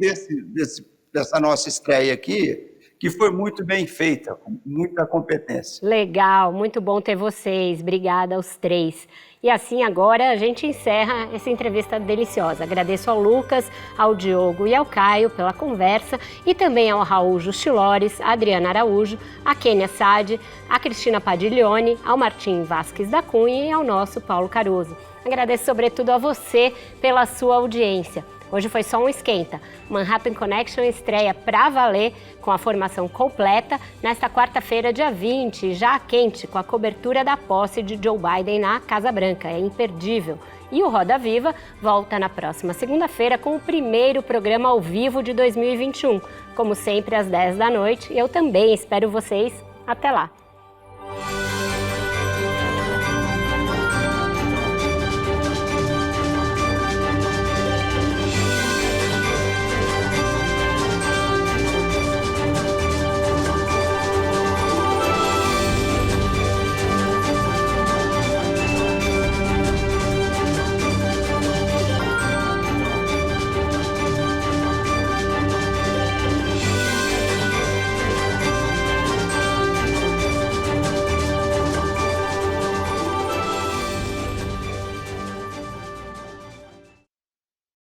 dessa nossa estreia aqui, que foi muito bem feita, com muita competência. Legal, muito bom ter vocês. Obrigada aos três. E assim agora a gente encerra essa entrevista deliciosa. Agradeço ao Lucas, ao Diogo e ao Caio pela conversa e também ao Raul Justilores, a Adriana Araújo, a Kênia Sade, a Cristina Padiglione, ao Martim Vasques da Cunha e ao nosso Paulo Caruso. Agradeço sobretudo a você pela sua audiência. Hoje foi só um esquenta. Manhattan Connection estreia pra valer com a formação completa nesta quarta-feira, dia 20, já quente, com a cobertura da posse de Joe Biden na Casa Branca. É imperdível. E o Roda Viva volta na próxima segunda-feira com o primeiro programa ao vivo de 2021. Como sempre, às 10 da noite. Eu também espero vocês. Até lá!